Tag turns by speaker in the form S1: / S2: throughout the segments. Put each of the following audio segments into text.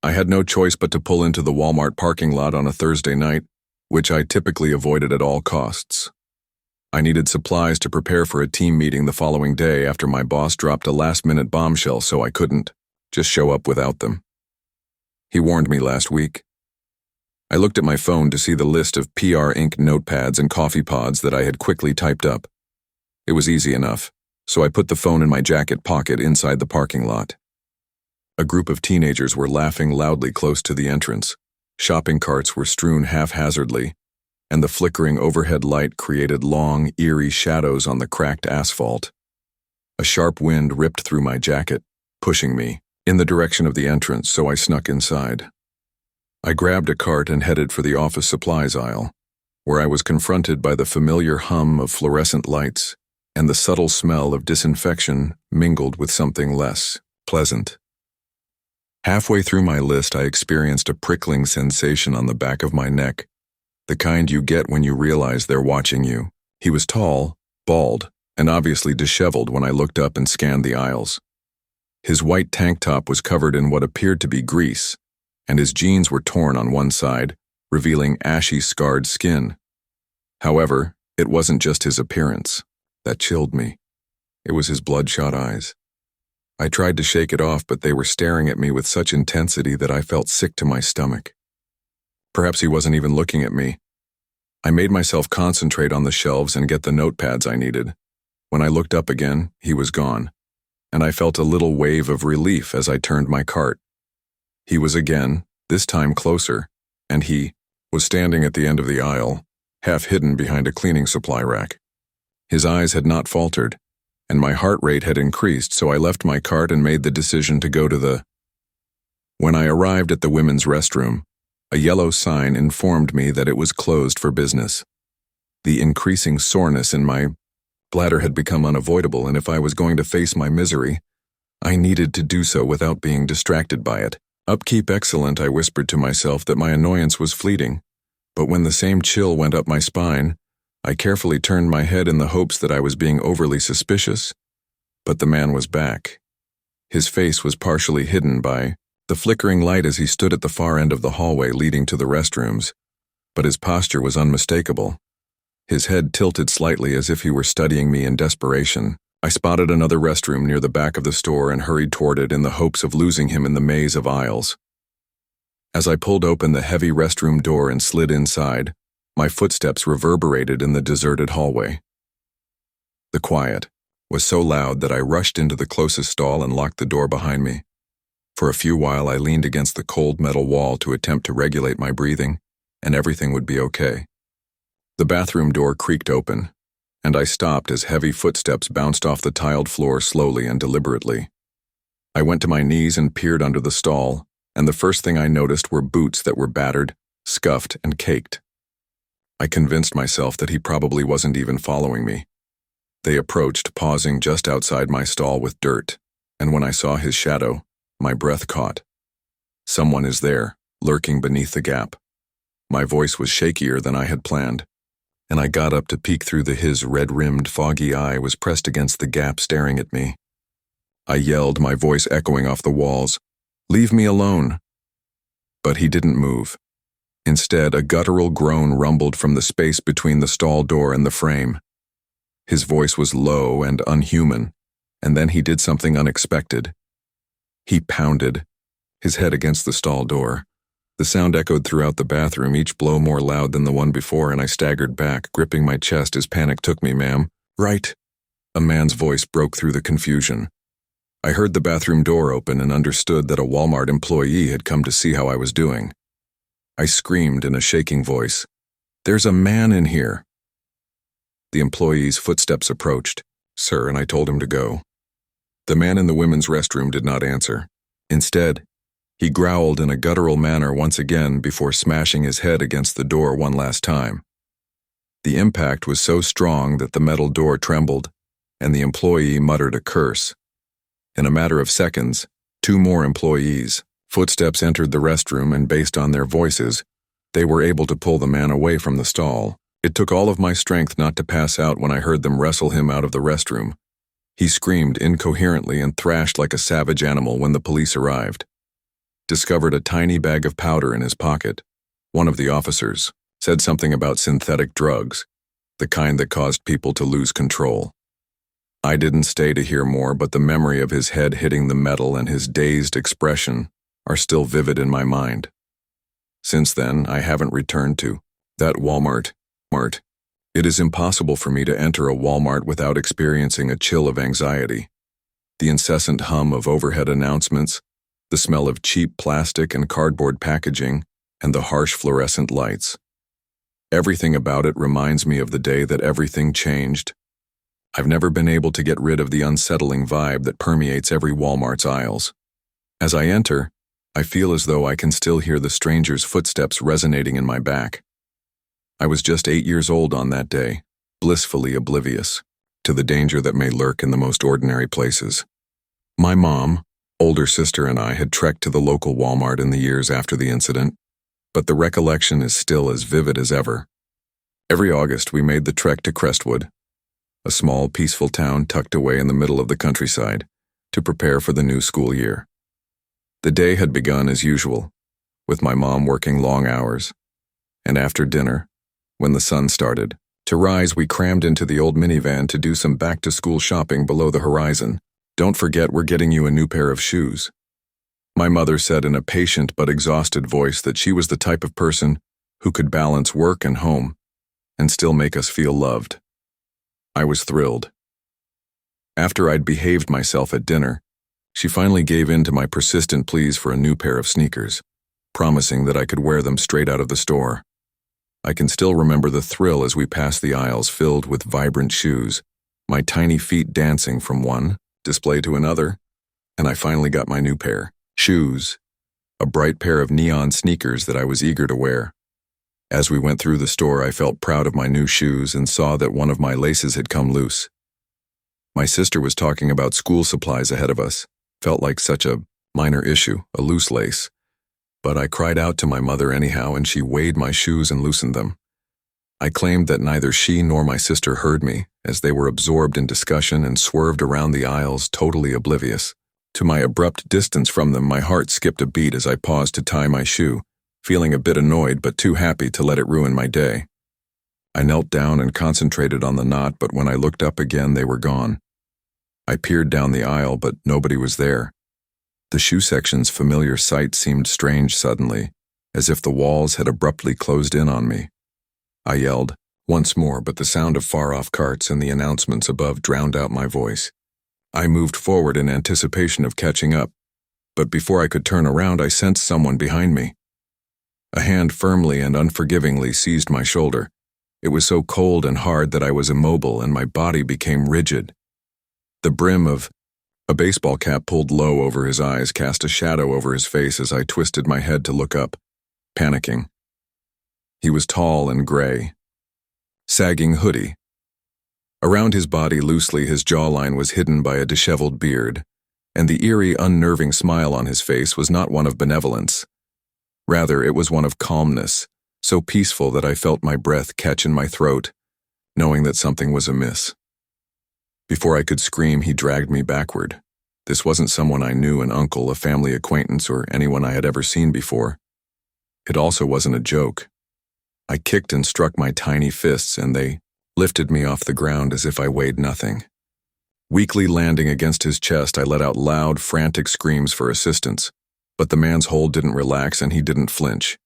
S1: I had no choice but to pull into the Walmart parking lot on a Thursday night, which I typically avoided at all costs. I needed supplies to prepare for a team meeting the following day after my boss dropped a last-minute bombshell, so I couldn't just show up without them. He warned me last week. I looked at my phone to see the list of PR ink notepads and coffee pods that I had quickly typed up. It was easy enough, so I put the phone in my jacket pocket inside the parking lot. A group of teenagers were laughing loudly close to the entrance. Shopping carts were strewn haphazardly, and the flickering overhead light created long, eerie shadows on the cracked asphalt. A sharp wind ripped through my jacket, pushing me in the direction of the entrance, so I snuck inside. I grabbed a cart and headed for the office supplies aisle, where I was confronted by the familiar hum of fluorescent lights and the subtle smell of disinfection mingled with something less pleasant. Halfway through my list, I experienced a prickling sensation on the back of my neck, the kind you get when you realize they're watching you. He was tall, bald, and obviously disheveled when I looked up and scanned the aisles. His white tank top was covered in what appeared to be grease, and his jeans were torn on one side, revealing ashy, scarred skin. However, it wasn't just his appearance that chilled me. It was his bloodshot eyes. I tried to shake it off, but they were staring at me with such intensity that I felt sick to my stomach. Perhaps he wasn't even looking at me. I made myself concentrate on the shelves and get the notepads I needed. When I looked up again, he was gone, and I felt a little wave of relief as I turned my cart. He was again, this time closer, and he was standing at the end of the aisle, half hidden behind a cleaning supply rack. His eyes had not faltered, and my heart rate had increased, so I left my cart and made the decision to go to the... When I arrived at the women's restroom, a yellow sign informed me that it was closed for business. The increasing soreness in my bladder had become unavoidable, and if I was going to face my misery, I needed to do so without being distracted by it. Upkeep excellent, I whispered to myself that my annoyance was fleeting, but when the same chill went up my spine, I carefully turned my head in the hopes that I was being overly suspicious, but the man was back. His face was partially hidden by the flickering light as he stood at the far end of the hallway leading to the restrooms, but his posture was unmistakable. His head tilted slightly as if he were studying me in desperation. I spotted another restroom near the back of the store and hurried toward it in the hopes of losing him in the maze of aisles. As I pulled open the heavy restroom door and slid inside, my footsteps reverberated in the deserted hallway. The quiet was so loud that I rushed into the closest stall and locked the door behind me. For a few while I leaned against the cold metal wall to attempt to regulate my breathing, and everything would be okay. The bathroom door creaked open, and I stopped as heavy footsteps bounced off the tiled floor slowly and deliberately. I went to my knees and peered under the stall, and the first thing I noticed were boots that were battered, scuffed, and caked. I convinced myself that he probably wasn't even following me. They approached, pausing just outside my stall with dirt, and when I saw his shadow, my breath caught. Someone is there, lurking beneath the gap. My voice was shakier than I had planned, and I got up to peek through his red-rimmed, foggy eye was pressed against the gap staring at me. I yelled, my voice echoing off the walls, "Leave me alone!" But he didn't move. Instead, a guttural groan rumbled from the space between the stall door and the frame. His voice was low and unhuman, and then he did something unexpected. He pounded, his head against the stall door. The sound echoed throughout the bathroom, each blow more loud than the one before, and I staggered back, gripping my chest as panic took me. "Ma'am." "Right." A man's voice broke through the confusion. I heard the bathroom door open and understood that a Walmart employee had come to see how I was doing. I screamed in a shaking voice, "There's a man in here." The employee's footsteps approached. "Sir," and I told him to go. The man in the women's restroom did not answer. Instead, he growled in a guttural manner once again before smashing his head against the door one last time. The impact was so strong that the metal door trembled, and the employee muttered a curse. In a matter of seconds, 2 more employees' footsteps entered the restroom, and based on their voices, they were able to pull the man away from the stall. It took all of my strength not to pass out when I heard them wrestle him out of the restroom. He screamed incoherently and thrashed like a savage animal when the police arrived. discovered a tiny bag of powder in his pocket. One of the officers said something about synthetic drugs, the kind that caused people to lose control. I didn't stay to hear more, but the memory of his head hitting the metal and his dazed expression are still vivid in my mind. Since then, I haven't returned to that Walmart. It is impossible for me to enter a Walmart without experiencing a chill of anxiety. The incessant hum of overhead announcements, the smell of cheap plastic and cardboard packaging, and the harsh fluorescent lights. Everything about it reminds me of the day that everything changed. I've never been able to get rid of the unsettling vibe that permeates every Walmart's aisles. As I enter, I feel as though I can still hear the stranger's footsteps resonating in my back. I was just 8 years old on that day, blissfully oblivious to the danger that may lurk in the most ordinary places. My mom, older sister, and I had trekked to the local Walmart in the years after the incident, but the recollection is still as vivid as ever. Every August, we made the trek to Crestwood, a small, peaceful town tucked away in the middle of the countryside, to prepare for the new school year. The day had begun as usual, with my mom working long hours, and after dinner, when the sun started to rise, we crammed into the old minivan to do some back-to-school shopping below the horizon. "Don't forget, we're getting you a new pair of shoes." My mother said in a patient but exhausted voice that she was the type of person who could balance work and home and still make us feel loved. I was thrilled. After I'd behaved myself at dinner, she finally gave in to my persistent pleas for a new pair of sneakers, promising that I could wear them straight out of the store. I can still remember the thrill as we passed the aisles filled with vibrant shoes, my tiny feet dancing from one display to another, and I finally got my new pair. Shoes, a bright pair of neon sneakers that I was eager to wear. As we went through the store, I felt proud of my new shoes and saw that one of my laces had come loose. My sister was talking about school supplies ahead of us. Felt like such a minor issue, a loose lace. But I cried out to my mother anyhow, and she weighed my shoes and loosened them. I claimed that neither she nor my sister heard me, as they were absorbed in discussion and swerved around the aisles, totally oblivious. To my abrupt distance from them, my heart skipped a beat as I paused to tie my shoe, feeling a bit annoyed but too happy to let it ruin my day. I knelt down and concentrated on the knot, but when I looked up again, they were gone. I peered down the aisle, but nobody was there. The shoe section's familiar sight seemed strange suddenly, as if the walls had abruptly closed in on me. I yelled once more, but the sound of far-off carts and the announcements above drowned out my voice. I moved forward in anticipation of catching up, but before I could turn around, I sensed someone behind me. A hand firmly and unforgivingly seized my shoulder. It was so cold and hard that I was immobile and my body became rigid. The brim of a baseball cap pulled low over his eyes cast a shadow over his face as I twisted my head to look up, panicking. He was tall and gray, sagging hoodie. Around his body loosely, his jawline was hidden by a disheveled beard, and the eerie, unnerving smile on his face was not one of benevolence. Rather, it was one of calmness, so peaceful that I felt my breath catch in my throat, knowing that something was amiss. Before I could scream, he dragged me backward. This wasn't someone I knew, an uncle, a family acquaintance, or anyone I had ever seen before. It also wasn't a joke. I kicked and struck my tiny fists, and they lifted me off the ground as if I weighed nothing. Weakly landing against his chest, I let out loud, frantic screams for assistance, but the man's hold didn't relax and he didn't flinch.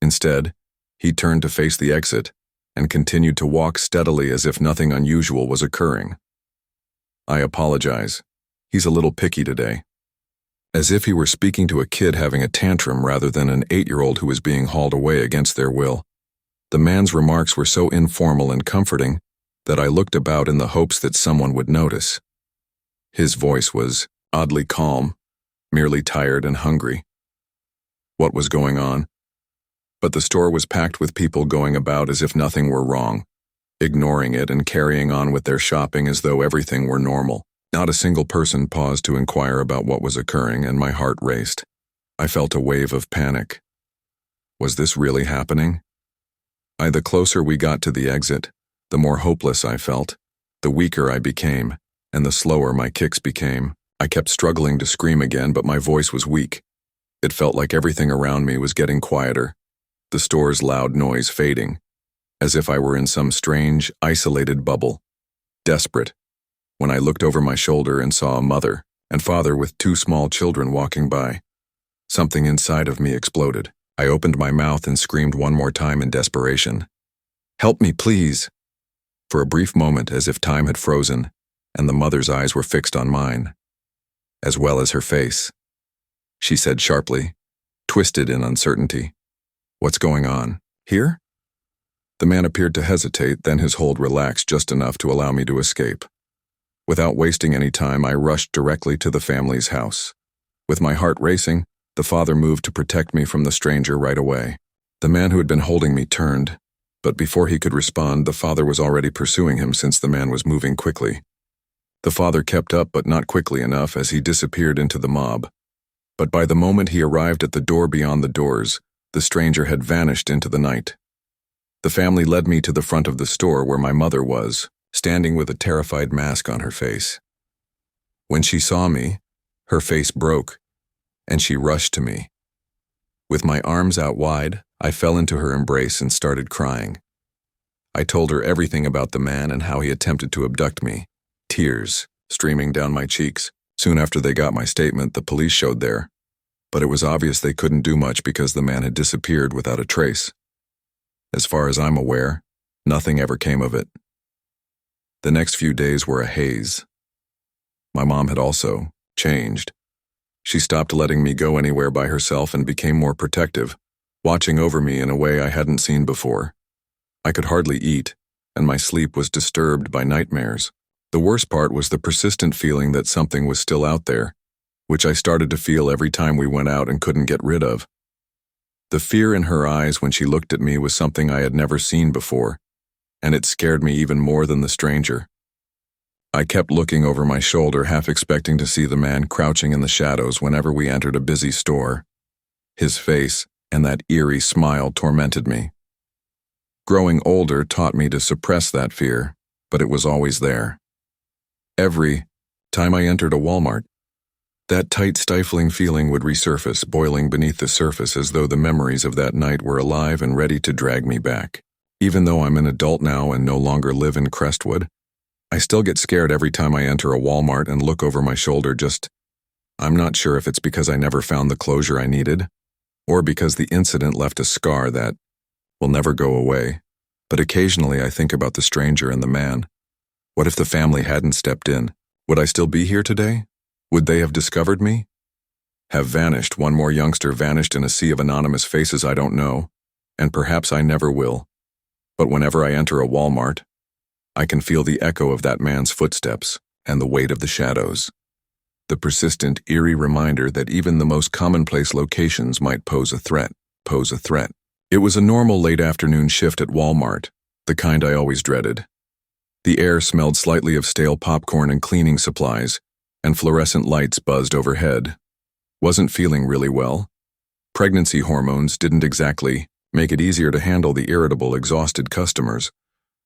S1: Instead, he turned to face the exit and continued to walk steadily as if nothing unusual was occurring. "I apologize. He's a little picky today." As if he were speaking to a kid having a tantrum rather than an 8-year-old who was being hauled away against their will. The man's remarks were so informal and comforting that I looked about in the hopes that someone would notice. His voice was oddly calm, merely tired and hungry. What was going on? But the store was packed with people going about as if nothing were wrong, ignoring it and carrying on with their shopping as though everything were normal. Not a single person paused to inquire about what was occurring, and my heart raced. I felt a wave of panic. Was this really happening? The closer we got to the exit, the more hopeless I felt, the weaker I became, and the slower my kicks became. I kept struggling to scream again, but my voice was weak. It felt like everything around me was getting quieter, the store's loud noise fading, as if I were in some strange, isolated bubble. Desperate, when I looked over my shoulder and saw a mother and father with two small children walking by, something inside of me exploded. I opened my mouth and screamed one more time in desperation. "Help me, please!" For a brief moment, as if time had frozen, and the mother's eyes were fixed on mine, as well as her face. She said sharply, twisted in uncertainty, "What's going on? Here?" The man appeared to hesitate, then his hold relaxed just enough to allow me to escape. Without wasting any time, I rushed directly to the family's house. With my heart racing, the father moved to protect me from the stranger right away. The man who had been holding me turned, but before he could respond, the father was already pursuing him since the man was moving quickly. The father kept up, but not quickly enough, as he disappeared into the mob. But by the moment he arrived at the door beyond the doors, the stranger had vanished into the night. The family led me to the front of the store where my mother was, standing with a terrified mask on her face. When she saw me, her face broke, and she rushed to me. With my arms out wide, I fell into her embrace and started crying. I told her everything about the man and how he attempted to abduct me, tears streaming down my cheeks. Soon after they got my statement, the police showed there, but it was obvious they couldn't do much because the man had disappeared without a trace. As far as I'm aware, nothing ever came of it. The next few days were a haze. My mom had also changed. She stopped letting me go anywhere by herself and became more protective, watching over me in a way I hadn't seen before. I could hardly eat, and my sleep was disturbed by nightmares. The worst part was the persistent feeling that something was still out there, which I started to feel every time we went out and couldn't get rid of. The fear in her eyes when she looked at me was something I had never seen before, and it scared me even more than the stranger. I kept looking over my shoulder, half expecting to see the man crouching in the shadows whenever we entered a busy store. His face and that eerie smile tormented me. Growing older taught me to suppress that fear, but it was always there. Every time I entered a Walmart, that tight, stifling feeling would resurface, boiling beneath the surface as though the memories of that night were alive and ready to drag me back. Even though I'm an adult now and no longer live in Crestwood, I still get scared every time I enter a Walmart and look over my shoulder. I'm not sure if it's because I never found the closure I needed, or because the incident left a scar that will never go away. But occasionally I think about the stranger and the man. What if the family hadn't stepped in? Would I still be here today? Would they have discovered me? Have vanished? One more youngster vanished in a sea of anonymous faces I don't know, and perhaps I never will. But whenever I enter a Walmart, I can feel the echo of that man's footsteps and the weight of the shadows. The persistent, eerie reminder that even the most commonplace locations might pose a threat. It was a normal late afternoon shift at Walmart, the kind I always dreaded. The air smelled slightly of stale popcorn and cleaning supplies, and fluorescent lights buzzed overhead. Wasn't feeling really well. Pregnancy hormones didn't exactly make it easier to handle the irritable, exhausted customers,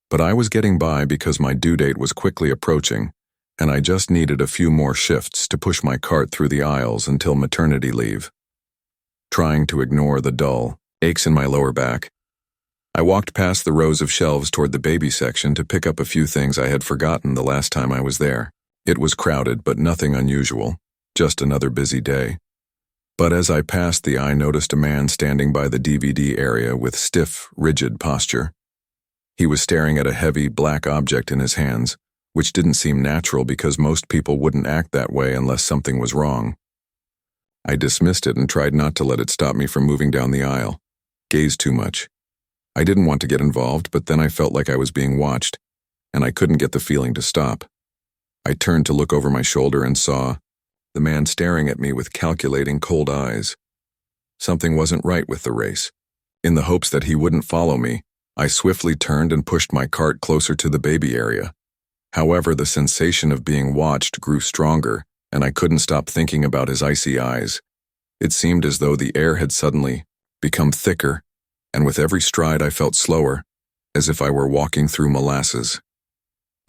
S1: but I was getting by because my due date was quickly approaching, and I just needed a few more shifts to push my cart through the aisles until maternity leave. Trying to ignore the dull aches in my lower back, I walked past the rows of shelves toward the baby section to pick up a few things I had forgotten the last time I was there. It was crowded, but nothing unusual, just another busy day. But as I passed I noticed a man standing by the DVD area with stiff, rigid posture. He was staring at a heavy, black object in his hands, which didn't seem natural because most people wouldn't act that way unless something was wrong. I dismissed it and tried not to let it stop me from moving down the aisle. Gazed too much. I didn't want to get involved, but then I felt like I was being watched, and I couldn't get the feeling to stop. I turned to look over my shoulder and saw the man staring at me with calculating, cold eyes. Something wasn't right with the race. In the hopes that he wouldn't follow me, I swiftly turned and pushed my cart closer to the baby area. However, the sensation of being watched grew stronger, and I couldn't stop thinking about his icy eyes. It seemed as though the air had suddenly become thicker, and with every stride I felt slower, as if I were walking through molasses.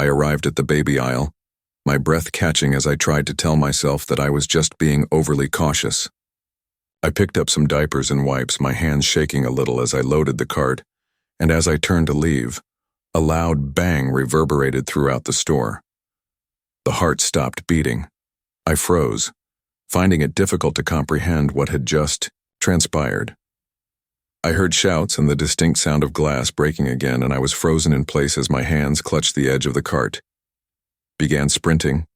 S1: I arrived at the baby aisle, my breath catching as I tried to tell myself that I was just being overly cautious. I picked up some diapers and wipes, my hands shaking a little as I loaded the cart, and as I turned to leave, a loud bang reverberated throughout the store. The heart stopped beating. I froze, finding it difficult to comprehend what had just transpired. I heard shouts and the distinct sound of glass breaking again, and I was frozen in place as my hands clutched the edge of the cart, began sprinting,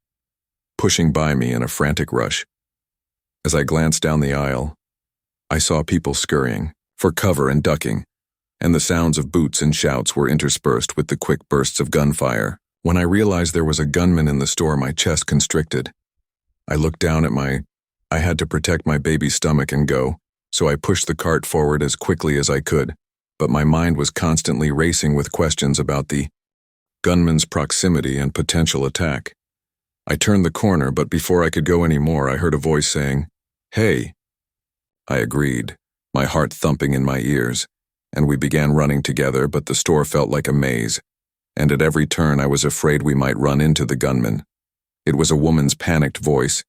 S1: pushing by me in a frantic rush. As I glanced down the aisle, I saw people scurrying for cover and ducking, and the sounds of boots and shouts were interspersed with the quick bursts of gunfire. When I realized there was a gunman in the store, my chest constricted. I looked down at I had to protect my baby's stomach and go, so I pushed the cart forward as quickly as I could, but my mind was constantly racing with questions about the gunman's proximity and potential attack. I turned the corner, but before I could go any more, I heard a voice saying, "Hey." I agreed, my heart thumping in my ears, and we began running together, but the store felt like a maze, and at every turn I was afraid we might run into the gunman. It was a woman's panicked voice,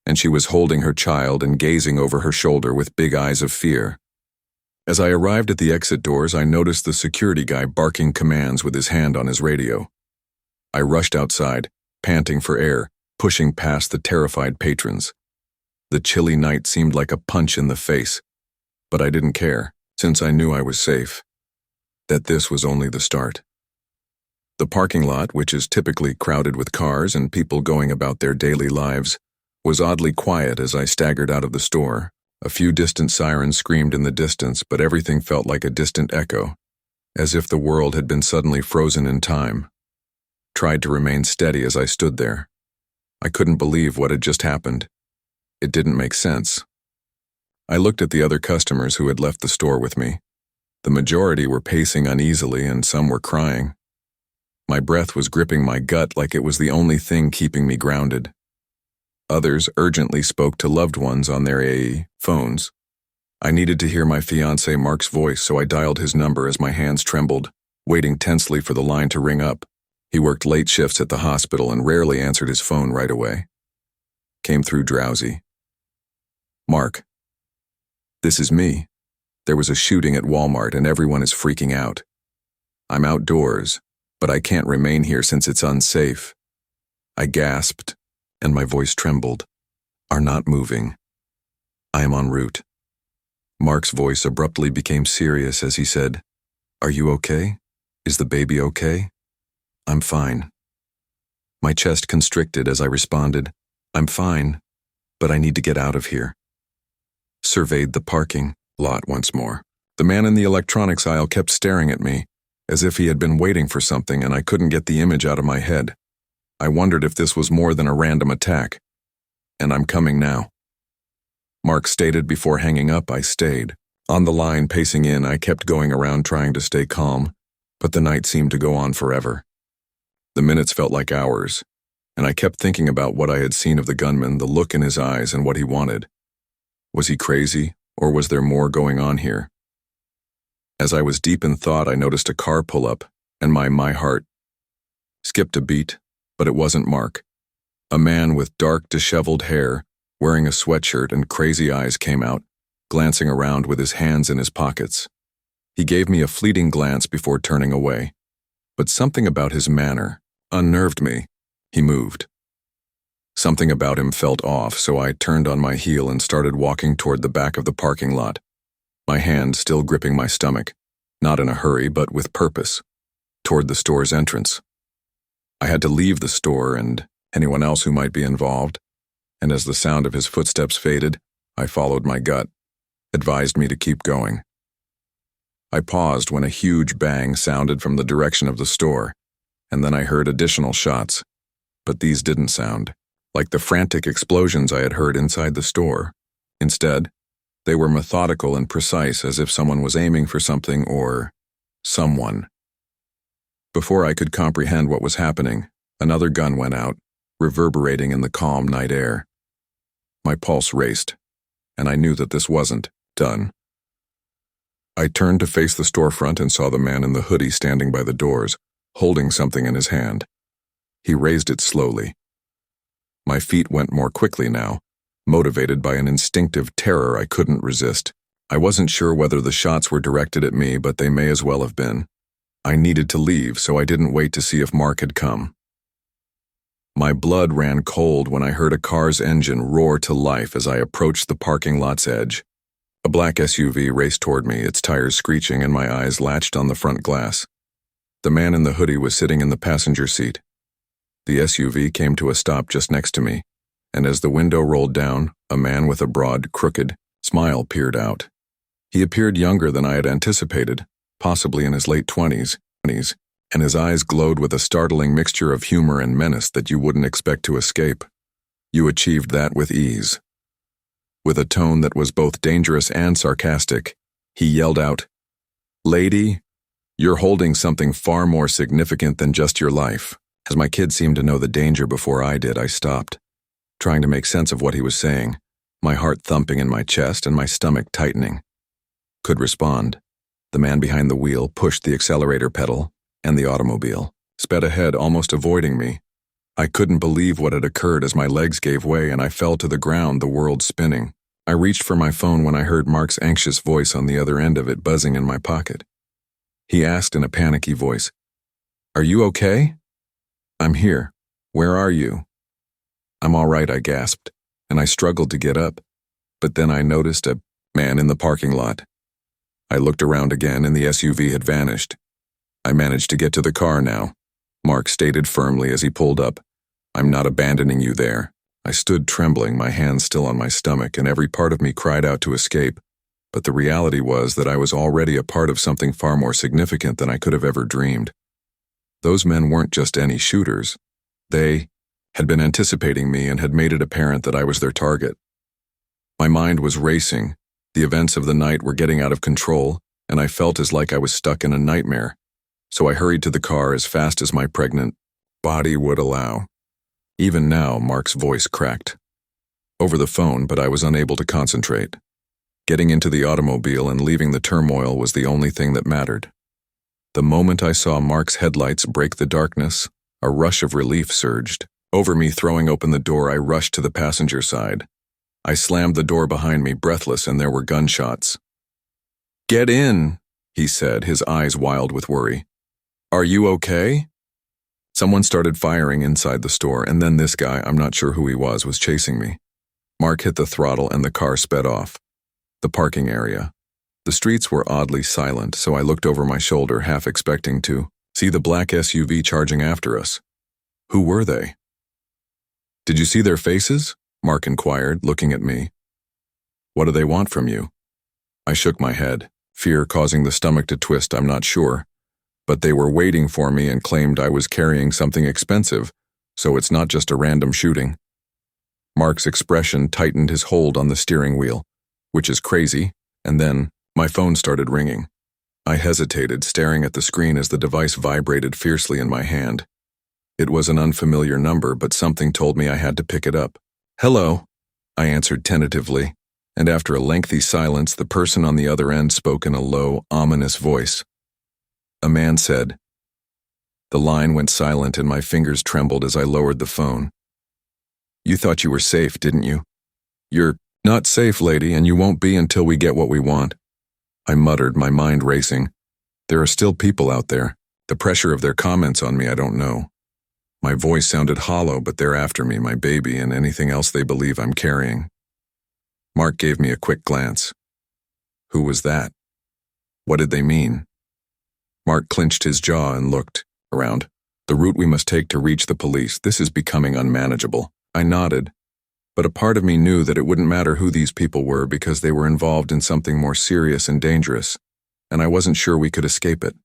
S1: and she was holding her child and gazing over her shoulder with big eyes of fear. As I arrived at the exit doors, I noticed the security guy barking commands with his hand on his radio. I rushed outside, panting for air, pushing past the terrified patrons. The chilly night seemed like a punch in the face, but I didn't care, since I knew I was safe. That this was only the start. The parking lot, which is typically crowded with cars and people going about their daily lives, was oddly quiet as I staggered out of the store. A few distant sirens screamed in the distance, but everything felt like a distant echo, as if the world had been suddenly frozen in time. Tried to remain steady as I stood there. I couldn't believe what had just happened. It didn't make sense. I looked at the other customers who had left the store with me. The majority were pacing uneasily and some were crying. My breath was gripping my gut like it was the only thing keeping me grounded. Others urgently spoke to loved ones on their phones. I needed to hear my fiancé Mark's voice, so I dialed his number as my hands trembled, waiting tensely for the line to ring up. He worked late shifts at the hospital and rarely answered his phone right away. Came through drowsy. "Mark, this is me. There was a shooting at Walmart and everyone is freaking out. I'm outdoors, but I can't remain here since it's unsafe." I gasped, and my voice trembled. "Are not moving. I am en route." Mark's voice abruptly became serious as he said, "Are you okay? Is the baby okay?" "I'm fine." My chest constricted as I responded, "I'm fine, but I need to get out of here." Surveyed the parking lot once more. The man in the electronics aisle kept staring at me, as if he had been waiting for something and I couldn't get the image out of my head. I wondered if this was more than a random attack. "And I'm coming now." Mark stated before hanging up. I stayed. On the line, pacing in, I kept going around trying to stay calm, but the night seemed to go on forever. The minutes felt like hours, and I kept thinking about what I had seen of the gunman, the look in his eyes, and what he wanted. Was he crazy, or was there more going on here? As I was deep in thought, I noticed a car pull up, and my heart skipped a beat, but it wasn't Mark. A man with dark, disheveled hair, wearing a sweatshirt and crazy eyes came out, glancing around with his hands in his pockets. He gave me a fleeting glance before turning away, but something about his manner unnerved me. He moved. Something about him felt off, so I turned on my heel and started walking toward the back of the parking lot, my hand still gripping my stomach, not in a hurry but with purpose, toward the store's entrance. I had to leave the store and anyone else who might be involved, and as the sound of his footsteps faded, I followed my gut, advised me to keep going. I paused when a huge bang sounded from the direction of the store, and then I heard additional shots, but these didn't sound like the frantic explosions I had heard inside the store. Instead, they were methodical and precise, as if someone was aiming for something or someone. Before I could comprehend what was happening, another gun went out, reverberating in the calm night air. My pulse raced, and I knew that this wasn't done. I turned to face the storefront and saw the man in the hoodie standing by the doors, holding something in his hand. He raised it slowly. My feet went more quickly now, motivated by an instinctive terror I couldn't resist. I wasn't sure whether the shots were directed at me, but they may as well have been. I needed to leave, so I didn't wait to see if Mark had come. My blood ran cold when I heard a car's engine roar to life as I approached the parking lot's edge. A black SUV raced toward me, its tires screeching, and my eyes latched on the front glass. The man in the hoodie was sitting in the passenger seat. The SUV came to a stop just next to me, and as the window rolled down, a man with a broad, crooked smile peered out. He appeared younger than I had anticipated, possibly in his late 20s, and his eyes glowed with a startling mixture of humor and menace that you wouldn't expect to escape. You achieved that with ease. With a tone that was both dangerous and sarcastic, he yelled out, "Lady, you're holding something far more significant than just your life." As my kid seemed to know the danger before I did, I stopped, trying to make sense of what he was saying, my heart thumping in my chest and my stomach tightening. Could respond. The man behind the wheel pushed the accelerator pedal, and the automobile sped ahead, almost avoiding me. I couldn't believe what had occurred as my legs gave way and I fell to the ground, the world spinning. I reached for my phone when I heard Mark's anxious voice on the other end of it buzzing in my pocket. He asked in a panicky voice, "Are you okay?" "I'm here. Where are you?" "I'm all right," I gasped, and I struggled to get up. But then I noticed a man in the parking lot. I looked around again and the SUV had vanished. "I managed to get to the car now," Mark stated firmly as he pulled up. "I'm not abandoning you there." I stood trembling, my hands still on my stomach, and every part of me cried out to escape. But the reality was that I was already a part of something far more significant than I could have ever dreamed. Those men weren't just any shooters. They had been anticipating me and had made it apparent that I was their target. My mind was racing. The events of the night were getting out of control, and I felt as like I was stuck in a nightmare. So I hurried to the car as fast as my pregnant body would allow. Even now, Mark's voice cracked over the phone, but I was unable to concentrate. Getting into the automobile and leaving the turmoil was the only thing that mattered. The moment I saw Mark's headlights break the darkness, a rush of relief surged over me. Throwing open the door, I rushed to the passenger side. I slammed the door behind me, breathless, and there were gunshots. "Get in," he said, his eyes wild with worry. "Are you okay?" Someone started firing inside the store, and then this guy, I'm not sure who he was chasing me. Mark hit the throttle and the car sped off. The parking area. The streets were oddly silent, so I looked over my shoulder, half expecting to see the black SUV charging after us. Who were they? "Did you see their faces?" Mark inquired, looking at me. "What do they want from you?" I shook my head, fear causing the stomach to twist, I'm not sure. But they were waiting for me and claimed I was carrying something expensive, so it's not just a random shooting. Mark's expression tightened his hold on the steering wheel, which is crazy, and then my phone started ringing. I hesitated, staring at the screen as the device vibrated fiercely in my hand. It was an unfamiliar number, but something told me I had to pick it up. "Hello," I answered tentatively, and after a lengthy silence, the person on the other end spoke in a low, ominous voice. A man said. The line went silent and my fingers trembled as I lowered the phone. "You thought you were safe, didn't you?" "You're not safe, lady, and you won't be until we get what we want," I muttered, my mind racing. There are still people out there. The pressure of their comments on me, I don't know. My voice sounded hollow, but they're after me, my baby, and anything else they believe I'm carrying. Mark gave me a quick glance. Who was that? What did they mean? Mark clenched his jaw and looked around. "The route we must take to reach the police. This is becoming unmanageable." I nodded, but a part of me knew that it wouldn't matter who these people were because they were involved in something more serious and dangerous, and I wasn't sure we could escape it.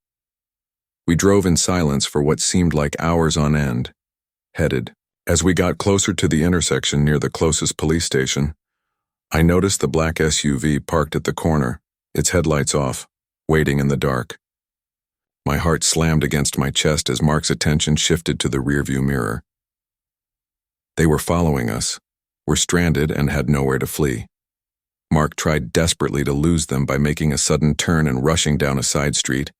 S1: We drove in silence for what seemed like hours on end, headed. As we got closer to the intersection near the closest police station, I noticed the black SUV parked at the corner, its headlights off, waiting in the dark. My heart slammed against my chest as Mark's attention shifted to the rearview mirror. They were following us, were stranded and had nowhere to flee. Mark tried desperately to lose them by making a sudden turn and rushing down a side street,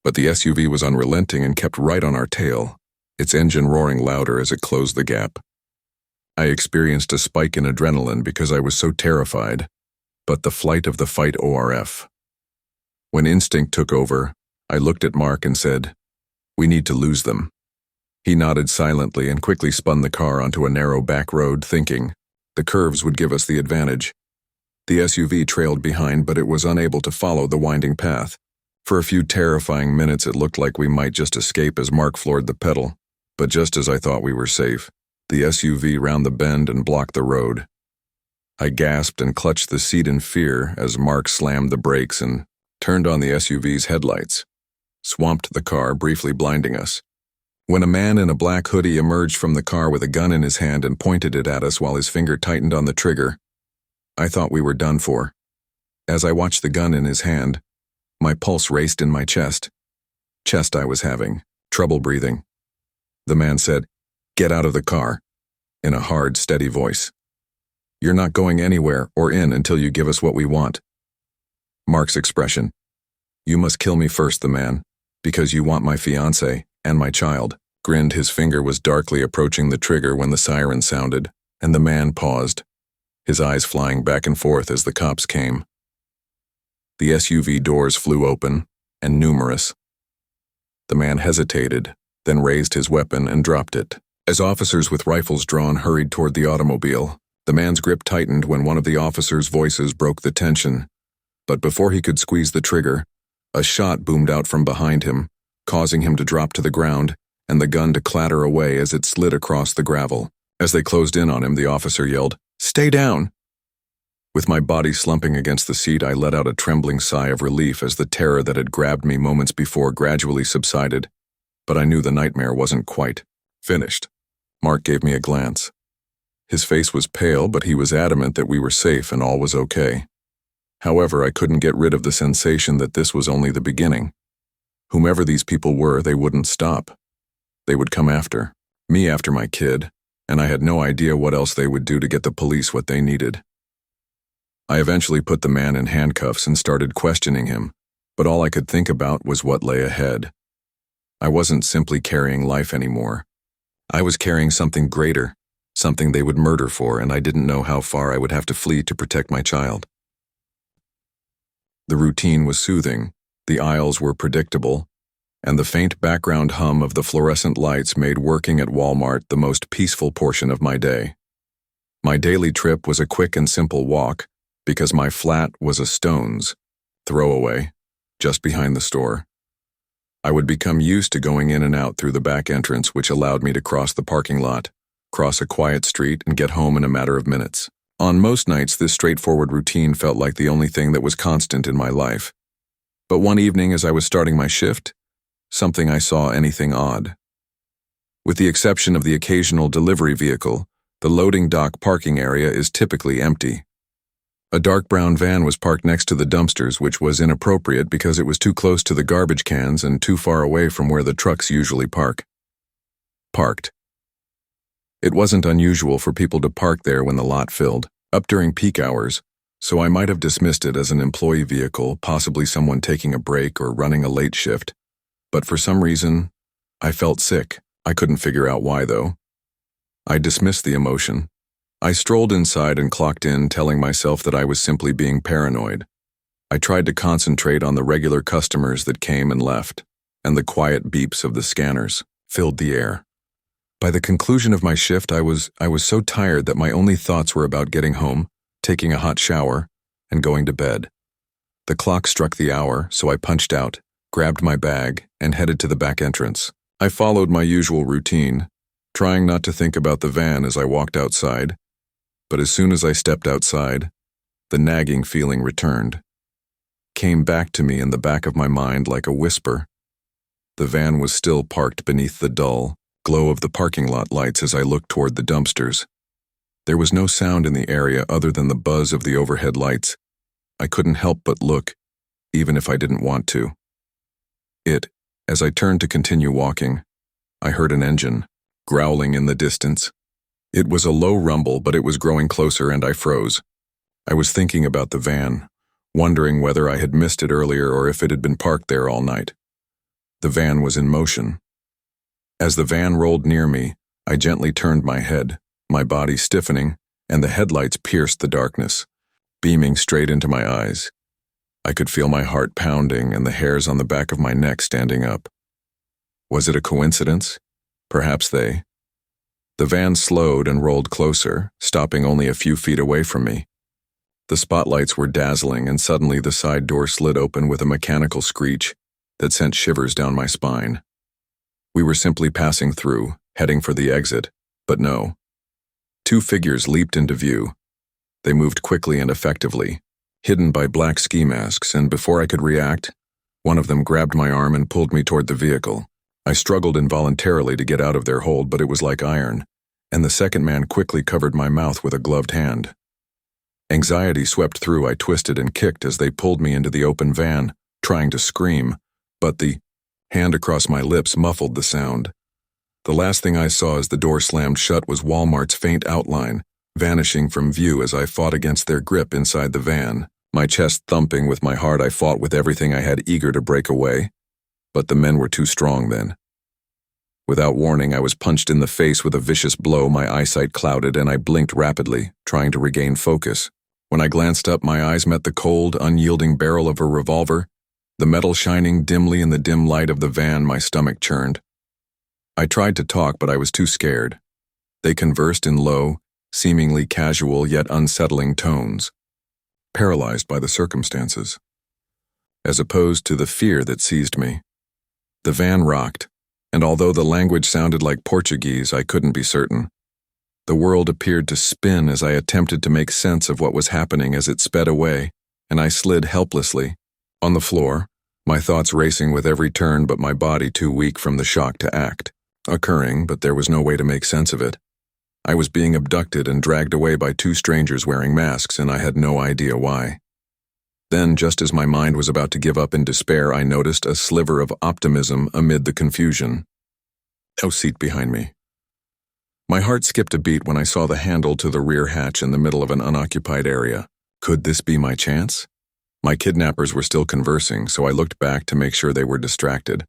S1: but the SUV was unrelenting and kept right on our tail, its engine roaring louder as it closed the gap. I experienced a spike in adrenaline because I was so terrified, but the flight of the fight ORF. When instinct took over, I looked at Mark and said, "We need to lose them." He nodded silently and quickly spun the car onto a narrow back road, thinking the curves would give us the advantage. The SUV trailed behind, but it was unable to follow the winding path. For a few terrifying minutes, it looked like we might just escape as Mark floored the pedal, but just as I thought we were safe, the SUV rounded the bend and blocked the road. I gasped and clutched the seat in fear as Mark slammed the brakes and turned on the SUV's headlights, swamped the car, briefly blinding us. When a man in a black hoodie emerged from the car with a gun in his hand and pointed it at us while his finger tightened on the trigger, I thought we were done for. As I watched the gun in his hand, my pulse raced in my chest. I was having trouble breathing. The man said, "Get out of the car," in a hard, steady voice. "You're not going anywhere or in until you give us what we want." Mark's expression. "You must kill me first," the man, "because you want my fiancé and my child," grinned. His finger was darkly approaching the trigger when the siren sounded, and the man paused, his eyes flying back and forth as the cops came. The SUV doors flew open, and numerous. The man hesitated, then raised his weapon and dropped it. As officers with rifles drawn hurried toward the automobile, the man's grip tightened when one of the officers' voices broke the tension. But before he could squeeze the trigger, a shot boomed out from behind him, causing him to drop to the ground and the gun to clatter away as it slid across the gravel. As they closed in on him, the officer yelled, "Stay down!" With my body slumping against the seat, I let out a trembling sigh of relief as the terror that had grabbed me moments before gradually subsided. But I knew the nightmare wasn't quite finished. Mark gave me a glance. His face was pale, but he was adamant that we were safe and all was okay. However, I couldn't get rid of the sensation that this was only the beginning. Whomever these people were, they wouldn't stop. They would come after me, after my kid, and I had no idea what else they would do to get the police what they needed. I eventually put the man in handcuffs and started questioning him, but all I could think about was what lay ahead. I wasn't simply carrying life anymore. I was carrying something greater, something they would murder for, and I didn't know how far I would have to flee to protect my child. The routine was soothing, the aisles were predictable, and the faint background hum of the fluorescent lights made working at Walmart the most peaceful portion of my day. My daily trip was a quick and simple walk, because my flat was a stone's throw away, just behind the store. I would become used to going in and out through the back entrance, which allowed me to cross the parking lot, cross a quiet street, and get home in a matter of minutes. On most nights, this straightforward routine felt like the only thing that was constant in my life. But one evening, as I was starting my shift, something I saw anything odd. With the exception of the occasional delivery vehicle, the loading dock parking area is typically empty. A dark brown van was parked next to the dumpsters, which was inappropriate because it was too close to the garbage cans and too far away from where the trucks usually parked. It wasn't unusual for people to park there when the lot filled up during peak hours, so I might have dismissed it as an employee vehicle, possibly someone taking a break or running a late shift. But for some reason, I felt sick. I couldn't figure out why, though. I dismissed the emotion. I strolled inside and clocked in, telling myself that I was simply being paranoid. I tried to concentrate on the regular customers that came and left, and the quiet beeps of the scanners filled the air. By the conclusion of my shift, I was so tired that my only thoughts were about getting home, taking a hot shower, and going to bed. The clock struck the hour, so I punched out, grabbed my bag, and headed to the back entrance. I followed my usual routine, trying not to think about the van as I walked outside. But as soon as I stepped outside, the nagging feeling returned, came back to me in the back of my mind like a whisper. The van was still parked beneath the dull glow of the parking lot lights as I looked toward the dumpsters. There was no sound in the area other than the buzz of the overhead lights. I couldn't help but look, even if I didn't want to. As I turned to continue walking, I heard an engine growling in the distance. It was a low rumble, but it was growing closer and I froze. I was thinking about the van, wondering whether I had missed it earlier or if it had been parked there all night. The van was in motion. As the van rolled near me, I gently turned my head, my body stiffening, and the headlights pierced the darkness, beaming straight into my eyes. I could feel my heart pounding and the hairs on the back of my neck standing up. Was it a coincidence? Perhaps they. The van slowed and rolled closer, stopping only a few feet away from me. The spotlights were dazzling, and suddenly the side door slid open with a mechanical screech that sent shivers down my spine. We were simply passing through, heading for the exit, but no. Two figures leaped into view. They moved quickly and effectively, hidden by black ski masks, and before I could react, one of them grabbed my arm and pulled me toward the vehicle. I struggled involuntarily to get out of their hold, but it was like iron, and the second man quickly covered my mouth with a gloved hand. Anxiety swept through. I twisted and kicked as they pulled me into the open van, trying to scream, but the hand across my lips muffled the sound. The last thing I saw as the door slammed shut was Walmart's faint outline, vanishing from view as I fought against their grip inside the van. My chest thumping with my heart, I fought with everything I had, eager to break away. But the men were too strong then. Without warning, I was punched in the face with a vicious blow. My eyesight clouded and I blinked rapidly, trying to regain focus. When I glanced up, my eyes met the cold, unyielding barrel of a revolver, the metal shining dimly in the dim light of the van. My stomach churned. I tried to talk, but I was too scared. They conversed in low, seemingly casual yet unsettling tones, paralyzed by the circumstances, as opposed to the fear that seized me. The van rocked, and although the language sounded like Portuguese, I couldn't be certain. The world appeared to spin as I attempted to make sense of what was happening as it sped away, and I slid helplessly on the floor, my thoughts racing with every turn but my body too weak from the shock to act. Occurring, but there was no way to make sense of it. I was being abducted and dragged away by two strangers wearing masks, and I had no idea why. Then, just as my mind was about to give up in despair, I noticed a sliver of optimism amid the confusion. No seat behind me. My heart skipped a beat when I saw the handle to the rear hatch in the middle of an unoccupied area. Could this be my chance? My kidnappers were still conversing, so I looked back to make sure they were distracted.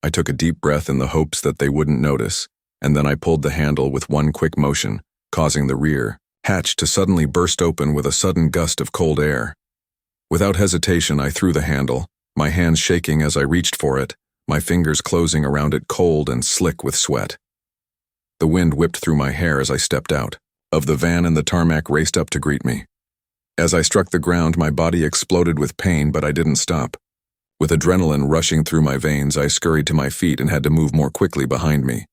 S1: I took a deep breath in the hopes that they wouldn't notice, and then I pulled the handle with one quick motion, causing the rear hatch to suddenly burst open with a sudden gust of cold air. Without hesitation, I threw the handle, my hands shaking as I reached for it, my fingers closing around it, cold and slick with sweat. The wind whipped through my hair as I stepped out of the van, and the tarmac raced up to greet me. As I struck the ground, my body exploded with pain, but I didn't stop. With adrenaline rushing through my veins, I scurried to my feet and had to move more quickly behind me.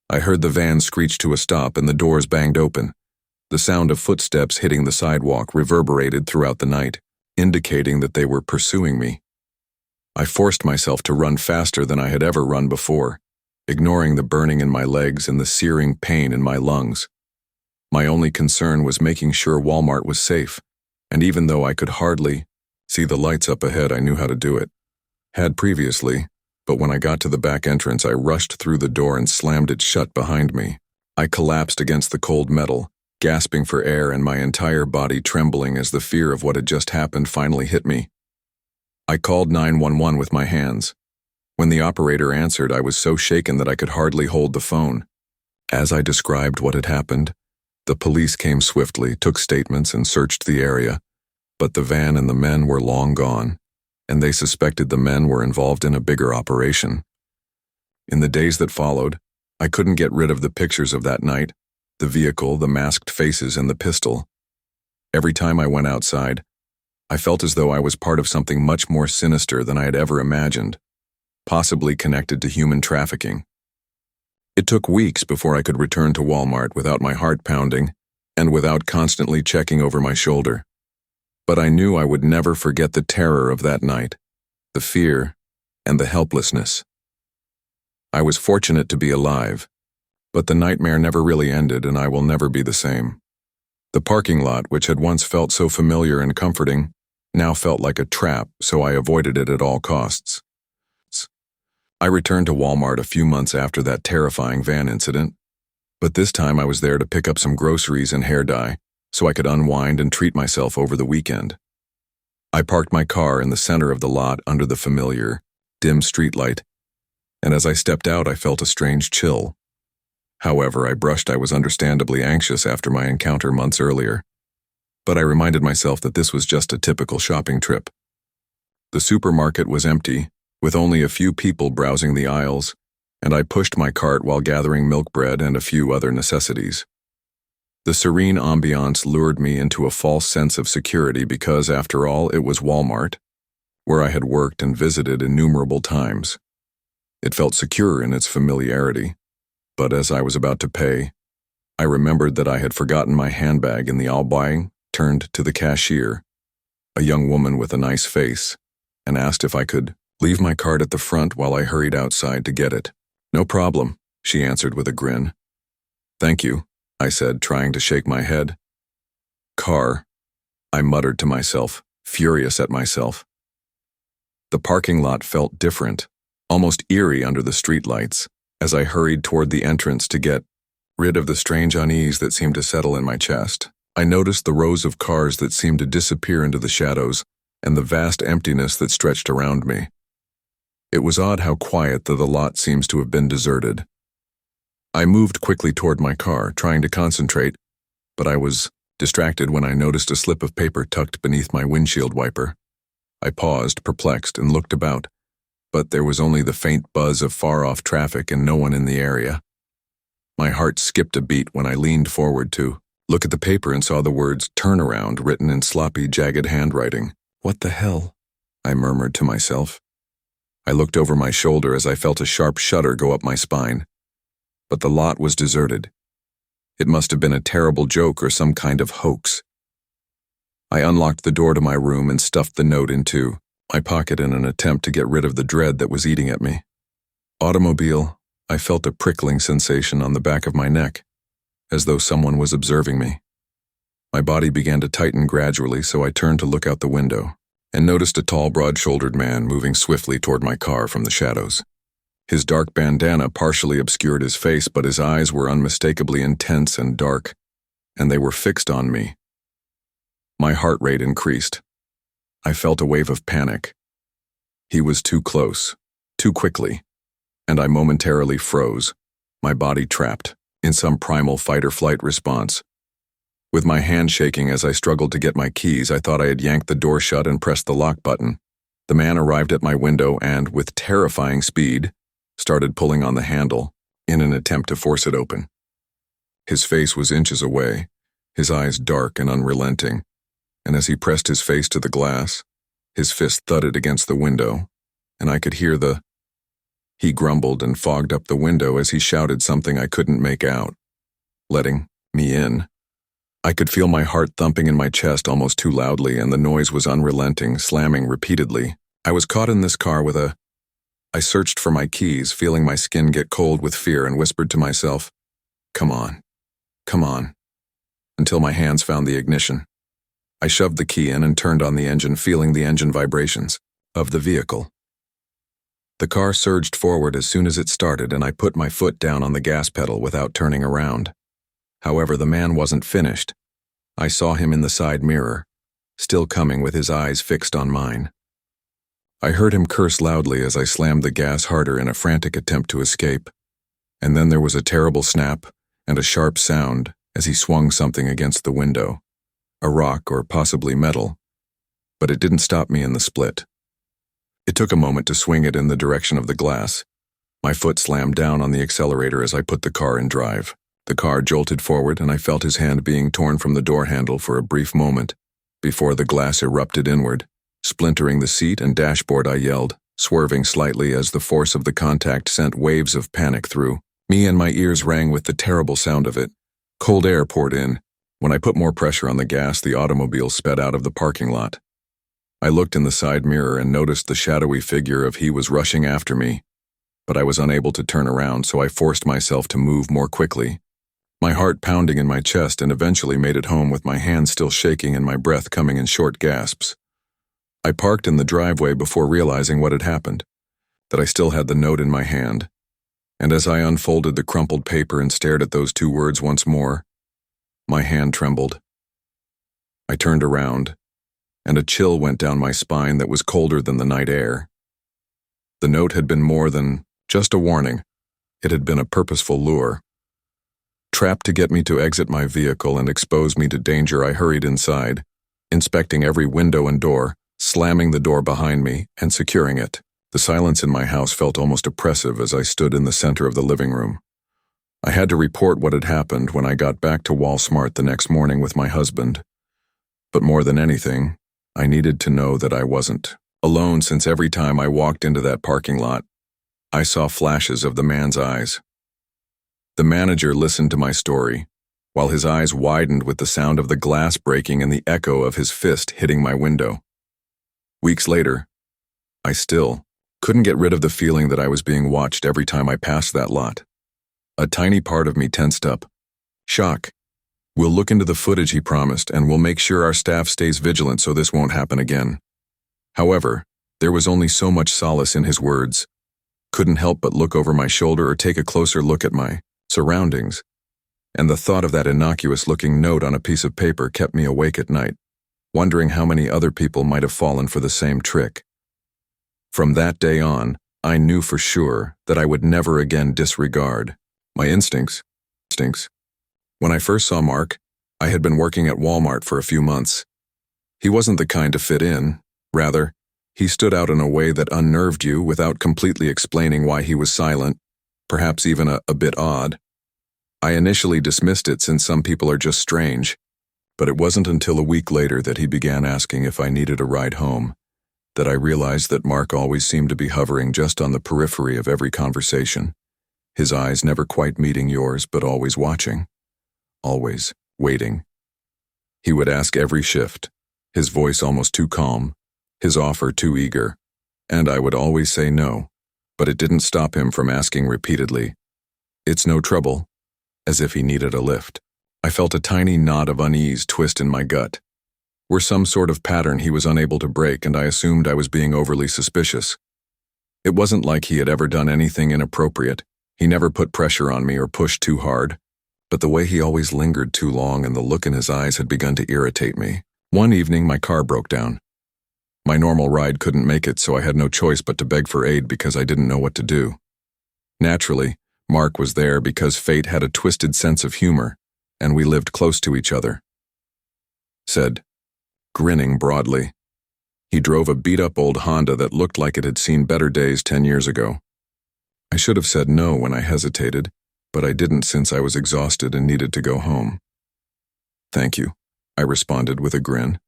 S1: I heard the van screech to a stop and the doors banged open. The sound of footsteps hitting the sidewalk reverberated throughout the night, indicating that they were pursuing me. I forced myself to run faster than I had ever run before, ignoring the burning in my legs and the searing pain in my lungs. My only concern was making sure Walmart was safe, and even though I could hardly see the lights up ahead, I knew how to do it. Had previously, but when I got to the back entrance, I rushed through the door and slammed it shut behind me. I collapsed against the cold metal, gasping for air and my entire body trembling as the fear of what had just happened finally hit me. I called 911 with my hands. When the operator answered, I was so shaken that I could hardly hold the phone. As I described what had happened, the police came swiftly, took statements, and searched the area, but the van and the men were long gone, and they suspected the men were involved in a bigger operation. In the days that followed, I couldn't get rid of the pictures of that night, the vehicle, the masked faces, and the pistol. Every time I went outside, I felt as though I was part of something much more sinister than I had ever imagined, possibly connected to human trafficking. It took weeks before I could return to Walmart without my heart pounding and without constantly checking over my shoulder. But I knew I would never forget the terror of that night, the fear, and the helplessness. I was fortunate to be alive, but the nightmare never really ended, and I will never be the same. The parking lot, which had once felt so familiar and comforting, now felt like a trap, so I avoided it at all costs. I returned to Walmart a few months after that terrifying van incident, but this time I was there to pick up some groceries and hair dye, so I could unwind and treat myself over the weekend. I parked my car in the center of the lot under the familiar, dim streetlight, and as I stepped out, I felt a strange chill. However, I was understandably anxious after my encounter months earlier. But I reminded myself that this was just a typical shopping trip. The supermarket was empty, with only a few people browsing the aisles, and I pushed my cart while gathering milk bread and a few other necessities. The serene ambiance lured me into a false sense of security because, after all, it was Walmart, where I had worked and visited innumerable times. It felt secure in its familiarity, but as I was about to pay, I remembered that I had forgotten my handbag in the aisle. Turned to the cashier, a young woman with a nice face, and asked if I could leave my cart at the front while I hurried outside to get it. "No problem," she answered with a grin. "Thank you," I said, trying to shake my head. "Car," I muttered to myself, furious at myself. The parking lot felt different, almost eerie under the streetlights, as I hurried toward the entrance to get rid of the strange unease that seemed to settle in my chest. I noticed the rows of cars that seemed to disappear into the shadows and the vast emptiness that stretched around me. It was odd how quiet the lot seems to have been deserted. I moved quickly toward my car, trying to concentrate, but I was distracted when I noticed a slip of paper tucked beneath my windshield wiper. I paused, perplexed, and looked about, but there was only the faint buzz of far-off traffic and no one in the area. My heart skipped a beat when I leaned forward to look at the paper and saw the words "turnaround" written in sloppy, jagged handwriting. "What the hell?" I murmured to myself. I looked over my shoulder as I felt a sharp shudder go up my spine. But the lot was deserted. It must have been a terrible joke or some kind of hoax. I unlocked the door to my room and stuffed the note into my pocket in an attempt to get rid of the dread that was eating at me. Automobile, I felt a prickling sensation on the back of my neck, as though someone was observing me. My body began to tighten gradually, so I turned to look out the window and noticed a tall, broad-shouldered man moving swiftly toward my car from the shadows. His dark bandana partially obscured his face, but his eyes were unmistakably intense and dark, and they were fixed on me. My heart rate increased. I felt a wave of panic. He was too close, too quickly, and I momentarily froze, my body trapped in some primal fight-or-flight response. With my hand shaking as I struggled to get my keys, I thought I had yanked the door shut and pressed the lock button. The man arrived at my window and, with terrifying speed, started pulling on the handle in an attempt to force it open. His face was inches away, his eyes dark and unrelenting, and as he pressed his face to the glass, his fist thudded against the window, and I could hear He grumbled and fogged up the window as he shouted something I couldn't make out. Letting me in. I could feel my heart thumping in my chest almost too loudly, and the noise was unrelenting, slamming repeatedly. I was caught in this car I searched for my keys, feeling my skin get cold with fear, and whispered to myself, "Come on, come on," until my hands found the ignition. I shoved the key in and turned on the engine, feeling the engine vibrations of the vehicle. The car surged forward as soon as it started, and I put my foot down on the gas pedal without turning around. However, the man wasn't finished. I saw him in the side mirror, still coming with his eyes fixed on mine. I heard him curse loudly as I slammed the gas harder in a frantic attempt to escape, and then there was a terrible snap and a sharp sound as he swung something against the window, a rock or possibly metal, but it didn't stop me in the split. It took a moment to swing it in the direction of the glass. My foot slammed down on the accelerator as I put the car in drive. The car jolted forward, and I felt his hand being torn from the door handle for a brief moment, before the glass erupted inward. Splintering the seat and dashboard, I yelled, swerving slightly as the force of the contact sent waves of panic through me, and my ears rang with the terrible sound of it. Cold air poured in. When I put more pressure on the gas, the automobile sped out of the parking lot. I looked in the side mirror and noticed the shadowy figure of he was rushing after me, but I was unable to turn around, so I forced myself to move more quickly, my heart pounding in my chest, and eventually made it home with my hands still shaking and my breath coming in short gasps. I parked in the driveway before realizing what had happened, that I still had the note in my hand, and as I unfolded the crumpled paper and stared at those two words once more, my hand trembled. I turned around, and a chill went down my spine that was colder than the night air. The note had been more than just a warning. It had been a purposeful lure, Trapped to get me to exit my vehicle and expose me to danger, I hurried inside, inspecting every window and door, slamming the door behind me and securing it. The silence in my house felt almost oppressive as I stood in the center of the living room. I had to report what had happened when I got back to Walmart the next morning with my husband. But more than anything, I needed to know that I wasn't alone, since every time I walked into that parking lot, I saw flashes of the man's eyes. The manager listened to my story, while his eyes widened with the sound of the glass breaking and the echo of his fist hitting my window. Weeks later, I still couldn't get rid of the feeling that I was being watched every time I passed that lot. A tiny part of me tensed up. Shock. We'll look into the footage, he promised, and we'll make sure our staff stays vigilant so this won't happen again. However, there was only so much solace in his words. Couldn't help but look over my shoulder or take a closer look at my surroundings, and the thought of that innocuous-looking note on a piece of paper kept me awake at night, wondering how many other people might have fallen for the same trick. From that day on, I knew for sure that I would never again disregard my instincts. When I first saw Mark, I had been working at Walmart for a few months. He wasn't the kind to fit in. Rather, he stood out in a way that unnerved you without completely explaining why he was silent, perhaps even a bit odd. I initially dismissed it since some people are just strange, but it wasn't until a week later that he began asking if I needed a ride home that I realized that Mark always seemed to be hovering just on the periphery of every conversation, his eyes never quite meeting yours but always watching, always waiting. He would ask every shift, his voice almost too calm, his offer too eager, and I would always say no, but it didn't stop him from asking repeatedly, "It's no trouble," as if he needed a lift. I felt a tiny knot of unease twist in my gut. Were some sort of pattern he was unable to break, and I assumed I was being overly suspicious. It wasn't like he had ever done anything inappropriate. He never put pressure on me or pushed too hard, but the way he always lingered too long and the look in his eyes had begun to irritate me. One evening, my car broke down. My normal ride couldn't make it, so I had no choice but to beg for aid because I didn't know what to do. Naturally, Mark was there because fate had a twisted sense of humor, and we lived close to each other. Said, grinning broadly. He drove a beat-up old Honda that looked like it had seen better days 10 years ago. I should have said no when I hesitated, but I didn't since I was exhausted and needed to go home. "Thank you," I responded with a grin.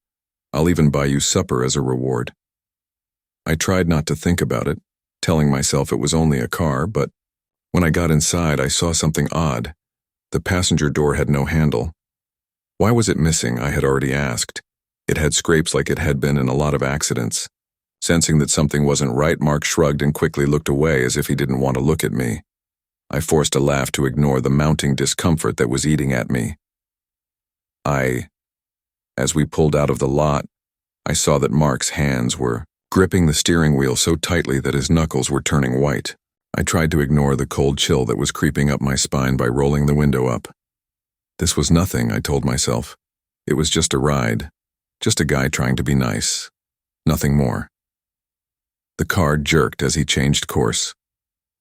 S1: "I'll even buy you supper as a reward." I tried not to think about it, telling myself it was only a car, but when I got inside, I saw something odd. The passenger door had no handle. Why was it missing, I had already asked. It had scrapes like it had been in a lot of accidents. Sensing that something wasn't right, Mark shrugged and quickly looked away as if he didn't want to look at me. I forced a laugh to ignore the mounting discomfort that was eating at me. As we pulled out of the lot, I saw that Mark's hands were gripping the steering wheel so tightly that his knuckles were turning white. I tried to ignore the cold chill that was creeping up my spine by rolling the window up. This was nothing, I told myself. It was just a ride. Just a guy trying to be nice. Nothing more. The car jerked as he changed course.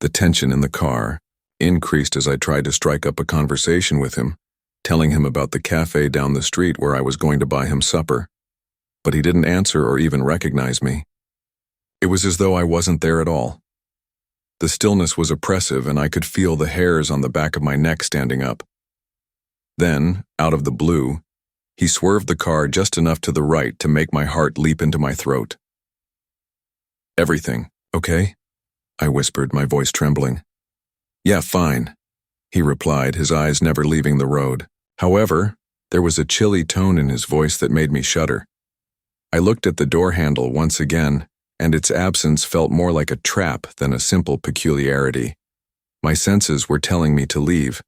S1: The tension in the car increased as I tried to strike up a conversation with him, telling him about the cafe down the street where I was going to buy him supper. But he didn't answer or even recognize me. It was as though I wasn't there at all. The stillness was oppressive, and I could feel the hairs on the back of my neck standing up. Then, out of the blue, he swerved the car just enough to the right to make my heart leap into my throat. "Everything, okay?" I whispered, my voice trembling. "Yeah, fine," he replied, his eyes never leaving the road. However, there was a chilly tone in his voice that made me shudder. I looked at the door handle once again, and its absence felt more like a trap than a simple peculiarity. My senses were telling me to leave,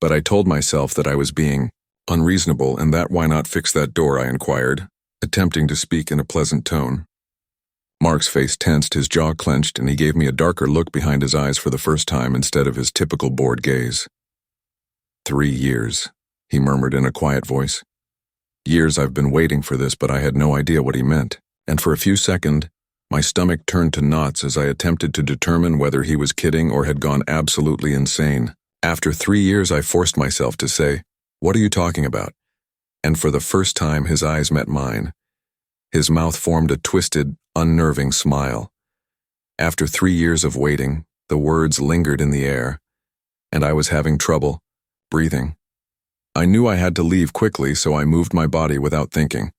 S1: but I told myself that I was being unreasonable, and that why not fix that door, I inquired, attempting to speak in a pleasant tone. Mark's face tensed, his jaw clenched, and he gave me a darker look behind his eyes for the first time instead of his typical bored gaze. 3 years, he murmured in a quiet voice. Years I've been waiting for this, but I had no idea what he meant, and for a few seconds, my stomach turned to knots as I attempted to determine whether he was kidding or had gone absolutely insane. After 3 years, I forced myself to say, "What are you talking about?" And for the first time, his eyes met mine. His mouth formed a twisted, unnerving smile. After 3 years of waiting, the words lingered in the air, and I was having trouble breathing. I knew I had to leave quickly, so I moved my body without thinking.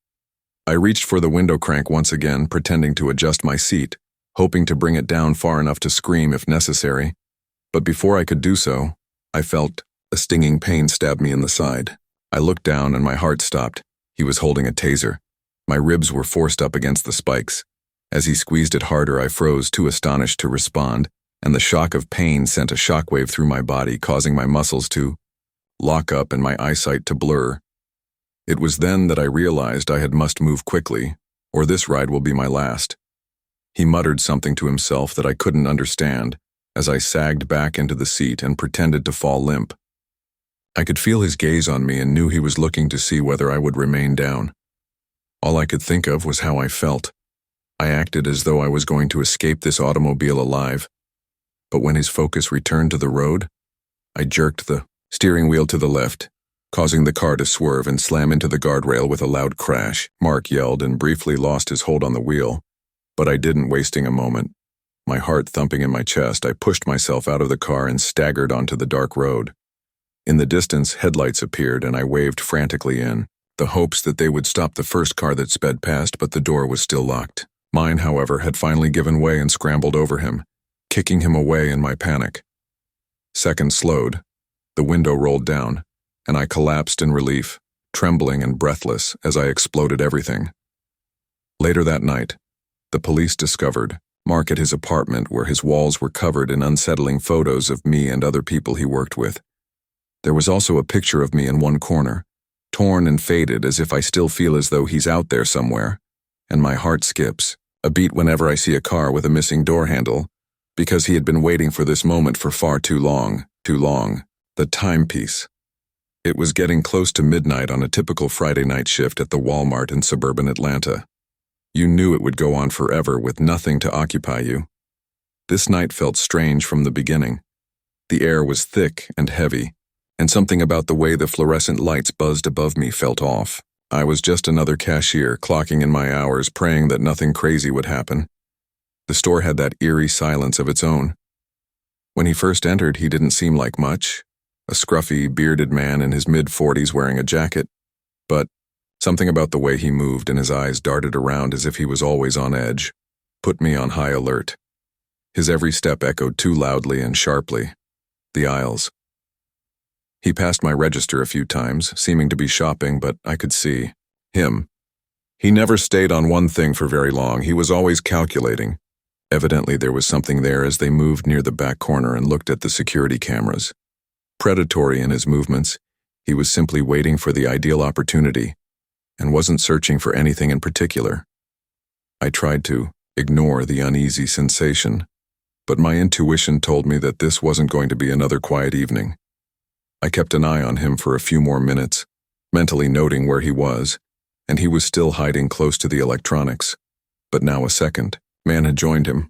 S1: I reached for the window crank once again, pretending to adjust my seat, hoping to bring it down far enough to scream if necessary. But before I could do so, I felt a stinging pain stab me in the side. I looked down and my heart stopped. He was holding a taser. My ribs were forced up against the spikes. As he squeezed it harder, I froze, too astonished to respond, and the shock of pain sent a shockwave through my body, causing my muscles to lock up and my eyesight to blur. It was then that I realized I must move quickly, or this ride will be my last. He muttered something to himself that I couldn't understand as I sagged back into the seat and pretended to fall limp. I could feel his gaze on me and knew he was looking to see whether I would remain down. All I could think of was how I felt. I acted as though I was going to escape this automobile alive. But when his focus returned to the road, I jerked the steering wheel to the left, causing the car to swerve and slam into the guardrail with a loud crash. Mark yelled and briefly lost his hold on the wheel, but I didn't, wasting a moment. My heart thumping in my chest, I pushed myself out of the car and staggered onto the dark road. In the distance, headlights appeared and I waved frantically in, the hopes that they would stop the first car that sped past, but the door was still locked. Mine, however, had finally given way and scrambled over him, kicking him away in my panic. Seconds slowed, the window rolled down, and I collapsed in relief, trembling and breathless as I exploded everything. Later that night, the police discovered Mark at his apartment, where his walls were covered in unsettling photos of me and other people he worked with. There was also a picture of me in one corner, torn and faded, as if I still feel as though he's out there somewhere, and my heart skips a beat whenever I see a car with a missing door handle, because he had been waiting for this moment for far too long. The timepiece. It was getting close to midnight on a typical Friday night shift at the Walmart in suburban Atlanta. You knew it would go on forever with nothing to occupy you. This night felt strange from the beginning. The air was thick and heavy, and something about the way the fluorescent lights buzzed above me felt off. I was just another cashier, clocking in my hours, praying that nothing crazy would happen. The store had that eerie silence of its own. When he first entered, he didn't seem like much, a scruffy, bearded man in his mid-40s wearing a jacket, but something about the way he moved and his eyes darted around as if he was always on edge put me on high alert. His every step echoed too loudly and sharply. The aisles. He passed my register a few times, seeming to be shopping, but I could see him. He never stayed on one thing for very long. He was always calculating. Evidently there was something there as they moved near the back corner and looked at the security cameras. Predatory in his movements, he was simply waiting for the ideal opportunity and wasn't searching for anything in particular. I tried to ignore the uneasy sensation, but my intuition told me that this wasn't going to be another quiet evening. I kept an eye on him for a few more minutes, mentally noting where he was, and he was still hiding close to the electronics. But now a second man had joined him.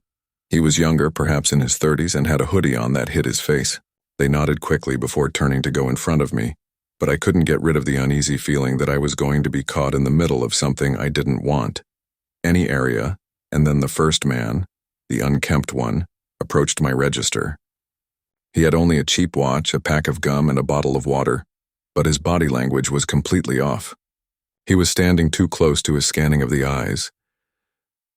S1: He was younger, perhaps in his 30s, and had a hoodie on that hid his face. They nodded quickly before turning to go in front of me, but I couldn't get rid of the uneasy feeling that I was going to be caught in the middle of something I didn't want. Any area, and then the first man, the unkempt one, approached my register. He had only a cheap watch, a pack of gum, and a bottle of water, but his body language was completely off. He was standing too close to his scanning of the eyes.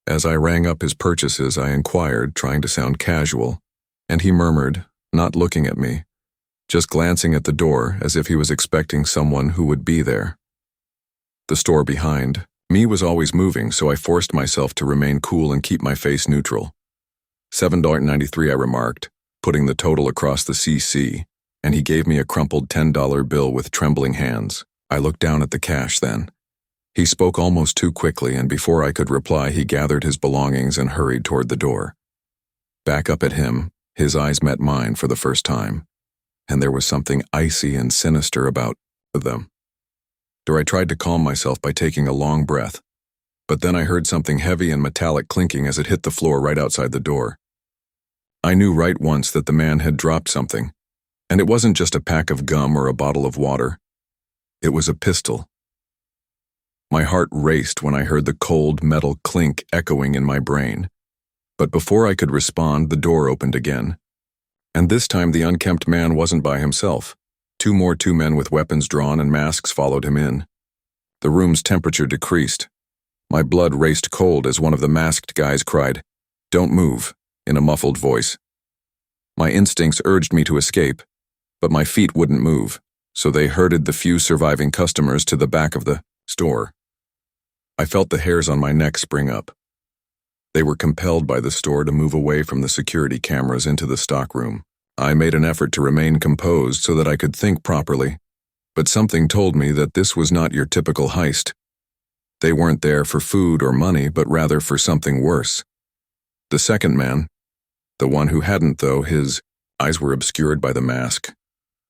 S1: As I rang up his purchases, I inquired, trying to sound casual, and he murmured, not looking at me, just glancing at the door as if he was expecting someone who would be there. The store behind me was always moving, so I forced myself to remain cool and keep my face neutral. $7.93, I remarked, putting the total across the CC, and he gave me a crumpled $10 bill with trembling hands. I looked down at the cash then. He spoke almost too quickly, and before I could reply, he gathered his belongings and hurried toward the door. Back up at him, his eyes met mine for the first time, and there was something icy and sinister about them. I tried to calm myself by taking a long breath, but then I heard something heavy and metallic clinking as it hit the floor right outside the door. I knew right once that the man had dropped something. And it wasn't just a pack of gum or a bottle of water. It was a pistol. My heart raced when I heard the cold metal clink echoing in my brain. But before I could respond, the door opened again. And this time the unkempt man wasn't by himself. Two men with weapons drawn and masks followed him in. The room's temperature decreased. My blood raced cold as one of the masked guys cried, "Don't move," in a muffled voice. My instincts urged me to escape, but my feet wouldn't move, so they herded the few surviving customers to the back of the store. I felt the hairs on my neck spring up. They were compelled by the store to move away from the security cameras into the stockroom. I made an effort to remain composed so that I could think properly, but something told me that this was not your typical heist. They weren't there for food or money, but rather for something worse. The second man, the one who hadn't though, his eyes were obscured by the mask.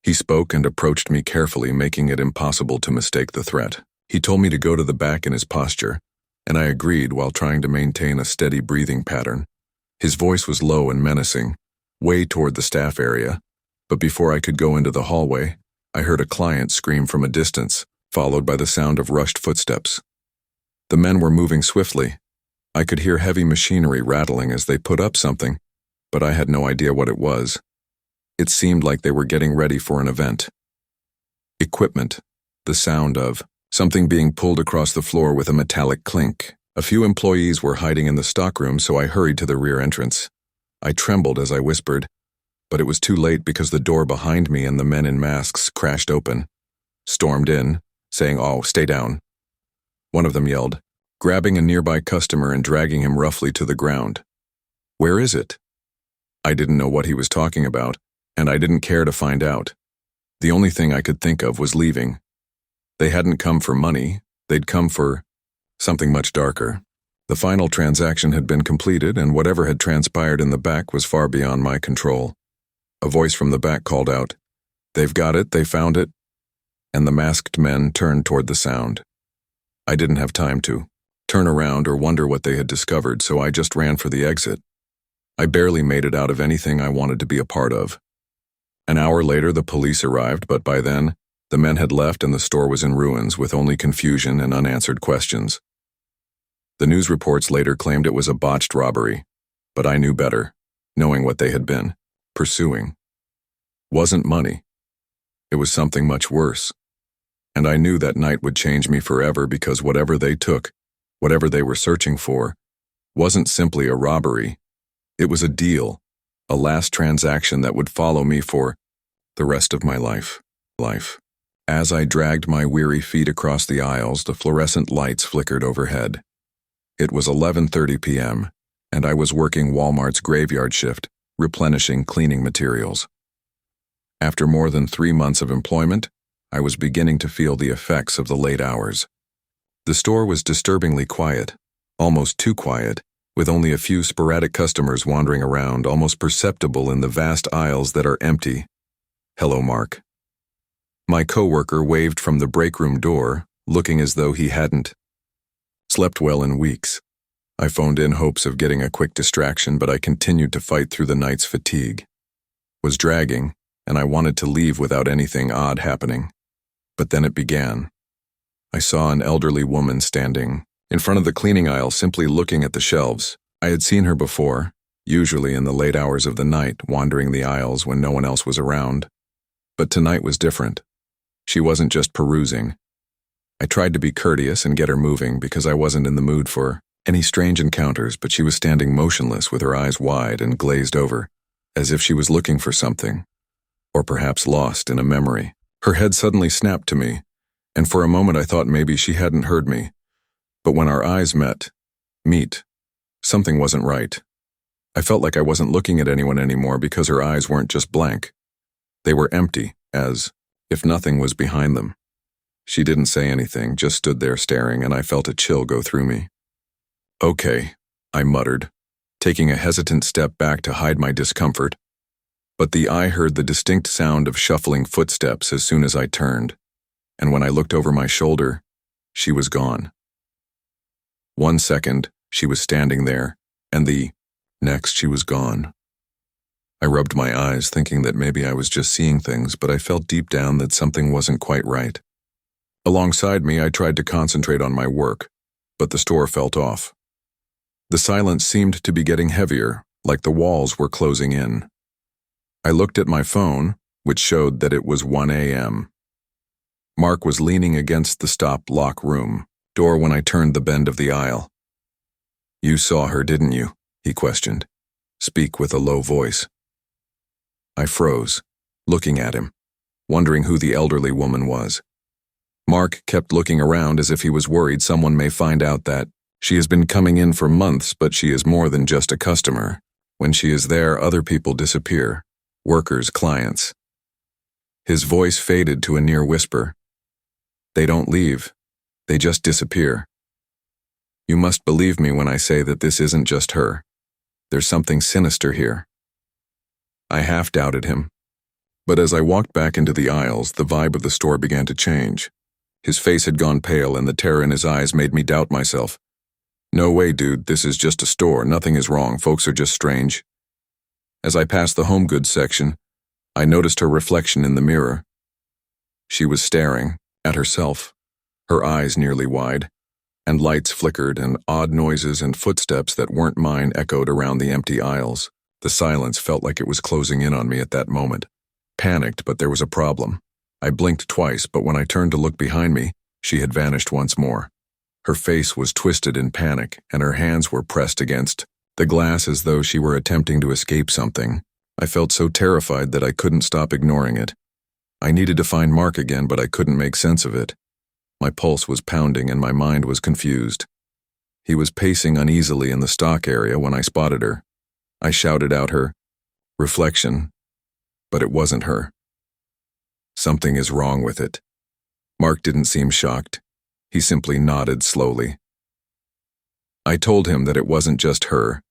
S1: He spoke and approached me carefully, making it impossible to mistake the threat. He told me to go to the back in his posture, and I agreed while trying to maintain a steady breathing pattern. His voice was low and menacing, way toward the staff area, but before I could go into the hallway, I heard a client scream from a distance, followed by the sound of rushed footsteps. The men were moving swiftly. I could hear heavy machinery rattling as they put up something, but I had no idea what it was. It seemed like they were getting ready for an event. Equipment, the sound of something being pulled across the floor with a metallic clink. A few employees were hiding in the stockroom, so I hurried to the rear entrance. I trembled as I whispered, but it was too late because the door behind me and the men in masks crashed open, stormed in, saying, "Oh, stay down." One of them yelled, grabbing a nearby customer and dragging him roughly to the ground. "Where is it?" I didn't know what he was talking about, and I didn't care to find out. The only thing I could think of was leaving. They hadn't come for money, they'd come for something much darker. The final transaction had been completed, and whatever had transpired in the back was far beyond my control. A voice from the back called out, "They've got it, they found it," and the masked men turned toward the sound. I didn't have time to turn around or wonder what they had discovered, so I just ran for the exit. I barely made it out of anything I wanted to be a part of. An hour later, the police arrived, but by then, the men had left and the store was in ruins with only confusion and unanswered questions. The news reports later claimed it was a botched robbery, but I knew better, knowing what they had been pursuing. Wasn't money. It was something much worse. And I knew that night would change me forever because whatever they took, whatever they were searching for, wasn't simply a robbery. It was a deal, a last transaction that would follow me for the rest of my life. As I dragged my weary feet across the aisles, the fluorescent lights flickered overhead. It was 11:30 p.m., and I was working Walmart's graveyard shift, replenishing cleaning materials. After more than 3 months of employment, I was beginning to feel the effects of the late hours. The store was disturbingly quiet, almost too quiet, with only a few sporadic customers wandering around, almost perceptible in the vast aisles that are empty. "Hello, Mark." My coworker waved from the break room door, looking as though he hadn't slept well in weeks. I phoned in hopes of getting a quick distraction, but I continued to fight through the night's fatigue. Was dragging, and I wanted to leave without anything odd happening. But then it began. I saw an elderly woman standing in front of the cleaning aisle, simply looking at the shelves. I had seen her before, usually in the late hours of the night, wandering the aisles when no one else was around. But tonight was different. She wasn't just perusing. I tried to be courteous and get her moving because I wasn't in the mood for any strange encounters, but she was standing motionless with her eyes wide and glazed over, as if she was looking for something, or perhaps lost in a memory. Her head suddenly snapped to me, and for a moment I thought maybe she hadn't heard me. But when our eyes meet, something wasn't right. I felt like I wasn't looking at anyone anymore because her eyes weren't just blank. They were empty, as if nothing was behind them. She didn't say anything, just stood there staring, and I felt a chill go through me. "Okay," I muttered, taking a hesitant step back to hide my discomfort. But the eye heard the distinct sound of shuffling footsteps as soon as I turned, and when I looked over my shoulder, she was gone. 1 second, she was standing there, and the next she was gone. I rubbed my eyes, thinking that maybe I was just seeing things, but I felt deep down that something wasn't quite right. Alongside me, I tried to concentrate on my work, but the store felt off. The silence seemed to be getting heavier, like the walls were closing in. I looked at my phone, which showed that it was 1 a.m. Mark was leaning against the stop-lock room door when I turned the bend of the aisle. "You saw her, didn't you?" he questioned. "Speak with a low voice." I froze, looking at him, wondering who the elderly woman was. Mark kept looking around as if he was worried someone may find out that she has been coming in for months, but she is more than just a customer. When she is there, other people disappear. Workers, clients. His voice faded to a near whisper. "They don't leave. They just disappear. You must believe me when I say that this isn't just her. There's something sinister here." I half doubted him. But as I walked back into the aisles, the vibe of the store began to change. His face had gone pale, and the terror in his eyes made me doubt myself. "No way, dude, this is just a store. Nothing is wrong. Folks are just strange." As I passed the home goods section, I noticed her reflection in the mirror. She was staring at herself, her eyes nearly wide, and lights flickered and odd noises and footsteps that weren't mine echoed around the empty aisles. The silence felt like it was closing in on me at that moment. Panicked, but there was a problem. I blinked twice, but when I turned to look behind me, she had vanished once more. Her face was twisted in panic, and her hands were pressed against the glass as though she were attempting to escape something. I felt so terrified that I couldn't stop ignoring it. I needed to find Mark again, but I couldn't make sense of it. My pulse was pounding and my mind was confused. He was pacing uneasily in the stock area when I spotted her. I shouted out her reflection, but it wasn't her. "Something is wrong with it." Mark didn't seem shocked. He simply nodded slowly. I told him that it wasn't just her.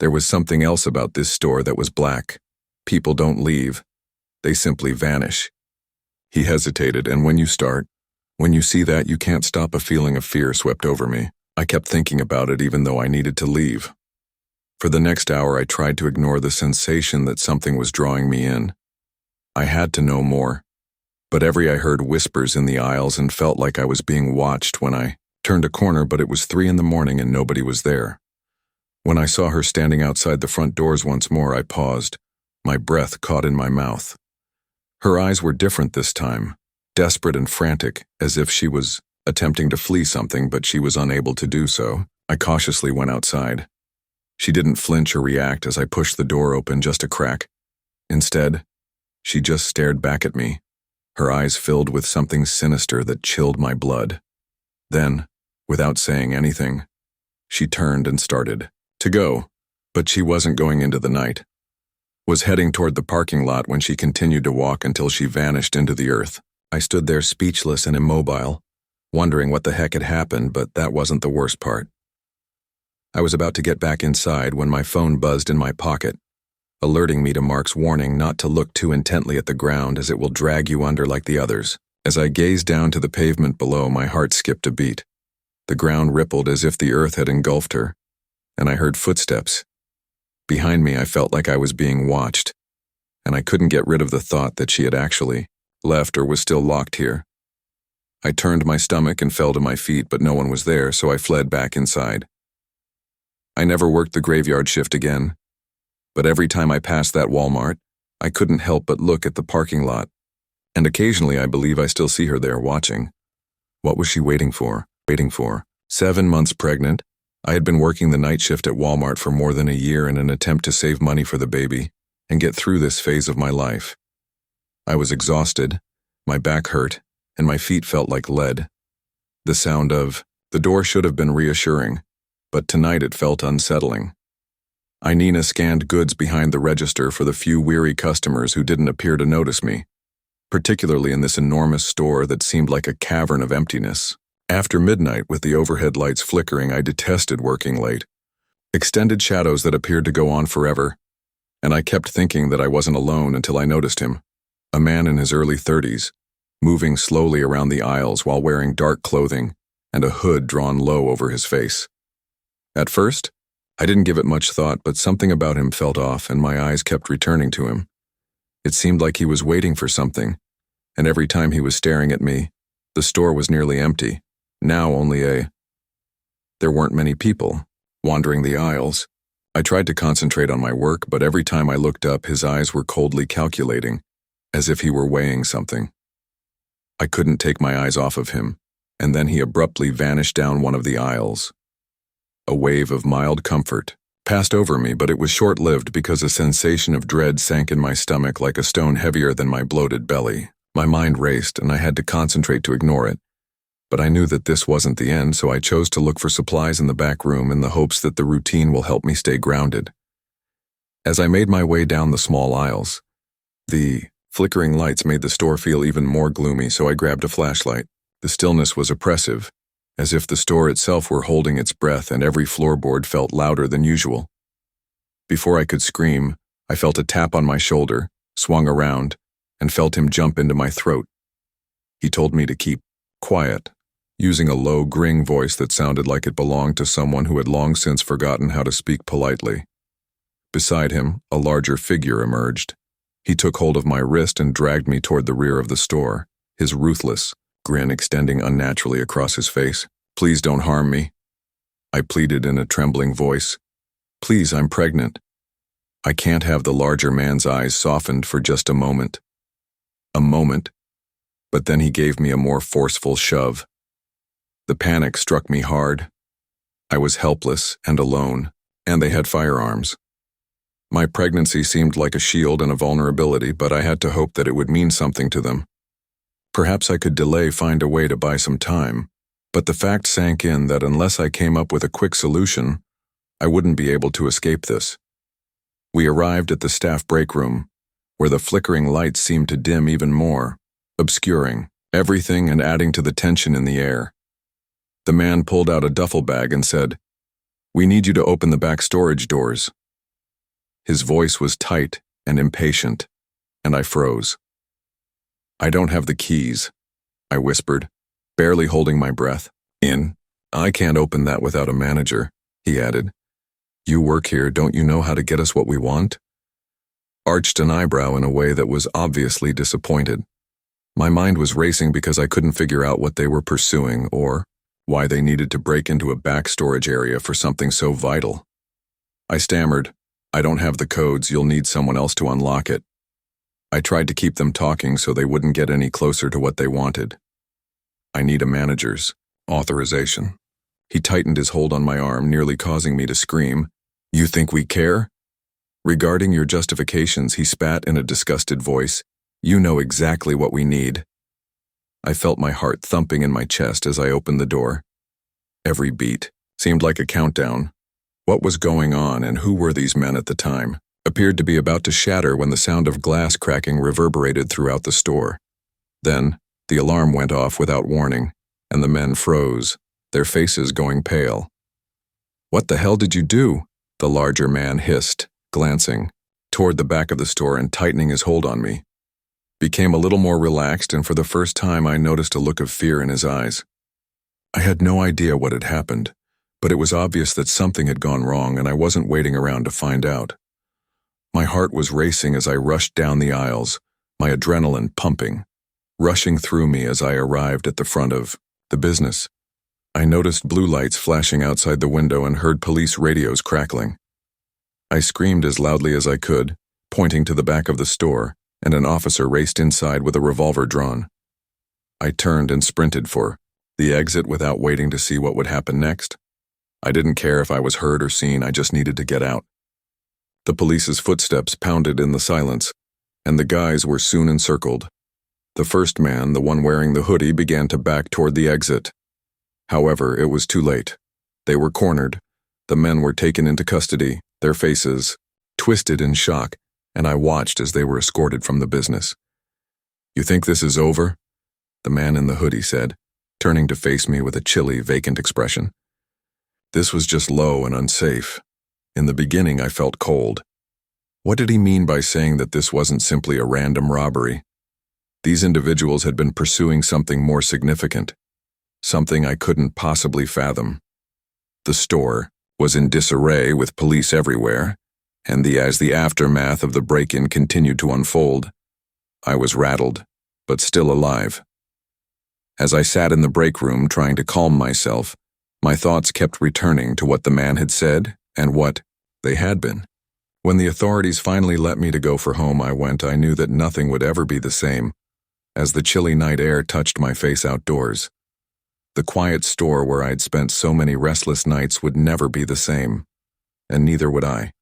S1: There was something else about this store that was black. People don't leave. They simply vanish. He hesitated, and when you see that, you can't stop. A feeling of fear swept over me. I kept thinking about it even though I needed to leave. For the next hour, I tried to ignore the sensation that something was drawing me in. I had to know more. But I heard whispers in the aisles and felt like I was being watched when I turned a corner, but it was 3 a.m. and nobody was there. When I saw her standing outside the front doors once more, I paused, my breath caught in my mouth. Her eyes were different this time, desperate and frantic, as if she was attempting to flee something, but she was unable to do so. I cautiously went outside. She didn't flinch or react as I pushed the door open just a crack. Instead, she just stared back at me, her eyes filled with something sinister that chilled my blood. Then, without saying anything, she turned and started to go, but she wasn't going into the night. Was heading toward the parking lot when she continued to walk until she vanished into the earth. I stood there speechless and immobile, wondering what the heck had happened, but that wasn't the worst part. I was about to get back inside when my phone buzzed in my pocket, alerting me to Mark's warning not to look too intently at the ground as it will drag you under like the others. As I gazed down to the pavement below, my heart skipped a beat. The ground rippled as if the earth had engulfed her, and I heard footsteps. Behind me, I felt like I was being watched, and I couldn't get rid of the thought that she had actually left or was still locked here. I turned my stomach and fell to my feet, but no one was there, so I fled back inside. I never worked the graveyard shift again, but every time I passed that Walmart, I couldn't help but look at the parking lot, and occasionally I believe I still see her there watching. What was she waiting for? 7 months pregnant, I had been working the night shift at Walmart for more than a year in an attempt to save money for the baby and get through this phase of my life. I was exhausted, my back hurt, and my feet felt like lead. The sound of the door should have been reassuring, but tonight it felt unsettling. Nina scanned goods behind the register for the few weary customers who didn't appear to notice me, particularly in this enormous store that seemed like a cavern of emptiness. After midnight, with the overhead lights flickering, I detested working late. Extended shadows that appeared to go on forever, and I kept thinking that I wasn't alone until I noticed him, a man in his early 30s, moving slowly around the aisles while wearing dark clothing and a hood drawn low over his face. At first, I didn't give it much thought, but something about him felt off, and my eyes kept returning to him. It seemed like he was waiting for something, and every time he was staring at me, the store was nearly empty. Now there weren't many people wandering the aisles. I tried to concentrate on my work, but every time I looked up, his eyes were coldly calculating, as if he were weighing something. I couldn't take my eyes off of him, and then he abruptly vanished down one of the aisles. A wave of mild comfort passed over me, but it was short-lived because a sensation of dread sank in my stomach like a stone heavier than my bloated belly. My mind raced, and I had to concentrate to ignore it. But I knew that this wasn't the end, so I chose to look for supplies in the back room in the hopes that the routine will help me stay grounded. As I made my way down the small aisles, the flickering lights made the store feel even more gloomy, so I grabbed a flashlight. The stillness was oppressive, as if the store itself were holding its breath, and every floorboard felt louder than usual. Before I could scream, I felt a tap on my shoulder, swung around, and felt him jump into my throat. He told me to keep quiet, using a low, gring voice that sounded like it belonged to someone who had long since forgotten how to speak politely. Beside him, a larger figure emerged. He took hold of my wrist and dragged me toward the rear of the store, his ruthless grin extending unnaturally across his face. "Please don't harm me," I pleaded in a trembling voice. "Please, I'm pregnant." I can't have the larger man's eyes softened for just a moment. A moment, but then he gave me a more forceful shove. The panic struck me hard. I was helpless and alone, and they had firearms. My pregnancy seemed like a shield and a vulnerability, but I had to hope that it would mean something to them. Perhaps I could find a way to buy some time, but the fact sank in that unless I came up with a quick solution, I wouldn't be able to escape this. We arrived at the staff break room, where the flickering lights seemed to dim even more, obscuring everything and adding to the tension in the air. The man pulled out a duffel bag and said, "We need you to open the back storage doors." His voice was tight and impatient, and I froze. "I don't have the keys," I whispered, barely holding my breath. "I can't open that without a manager," he added. "You work here, don't you know how to get us what we want?" Arched an eyebrow in a way that was obviously disappointed. My mind was racing because I couldn't figure out what they were pursuing or why they needed to break into a back storage area for something so vital. I stammered, "I don't have the codes, you'll need someone else to unlock it." I tried to keep them talking so they wouldn't get any closer to what they wanted. "I need a manager's authorization." He tightened his hold on my arm, nearly causing me to scream. "You think we care?" "Regarding your justifications," he spat in a disgusted voice, "you know exactly what we need." I felt my heart thumping in my chest as I opened the door. Every beat seemed like a countdown. What was going on, and who were these men at the time? Appeared to be about to shatter when the sound of glass cracking reverberated throughout the store. Then, the alarm went off without warning, and the men froze, their faces going pale. "What the hell did you do?" the larger man hissed, glancing toward the back of the store and tightening his hold on me. Became a little more relaxed, and for the first time I noticed a look of fear in his eyes. I had no idea what had happened, but it was obvious that something had gone wrong, and I wasn't waiting around to find out. My heart was racing as I rushed down the aisles, my adrenaline pumping, rushing through me as I arrived at the front of the business. I noticed blue lights flashing outside the window and heard police radios crackling. I screamed as loudly as I could, pointing to the back of the store, and an officer raced inside with a revolver drawn. I turned and sprinted for the exit without waiting to see what would happen next. I didn't care if I was heard or seen, I just needed to get out. The police's footsteps pounded in the silence, and the guys were soon encircled. The first man, the one wearing the hoodie, began to back toward the exit. However, it was too late. They were cornered. The men were taken into custody, their faces twisted in shock, and I watched as they were escorted from the business. "You think this is over?" the man in the hoodie said, turning to face me with a chilly, vacant expression. This was just low and unsafe. In the beginning, I felt cold. What did he mean by saying that this wasn't simply a random robbery? These individuals had been pursuing something more significant, something I couldn't possibly fathom. The store, was in disarray with police everywhere, and as the aftermath of the break-in continued to unfold, I was rattled, but still alive. As I sat in the break room trying to calm myself, my thoughts kept returning to what the man had said and what they had been. When the authorities finally let me to go for home I knew that nothing would ever be the same, as the chilly night air touched my face outdoors. The quiet store where I'd spent so many restless nights would never be the same, and neither would I.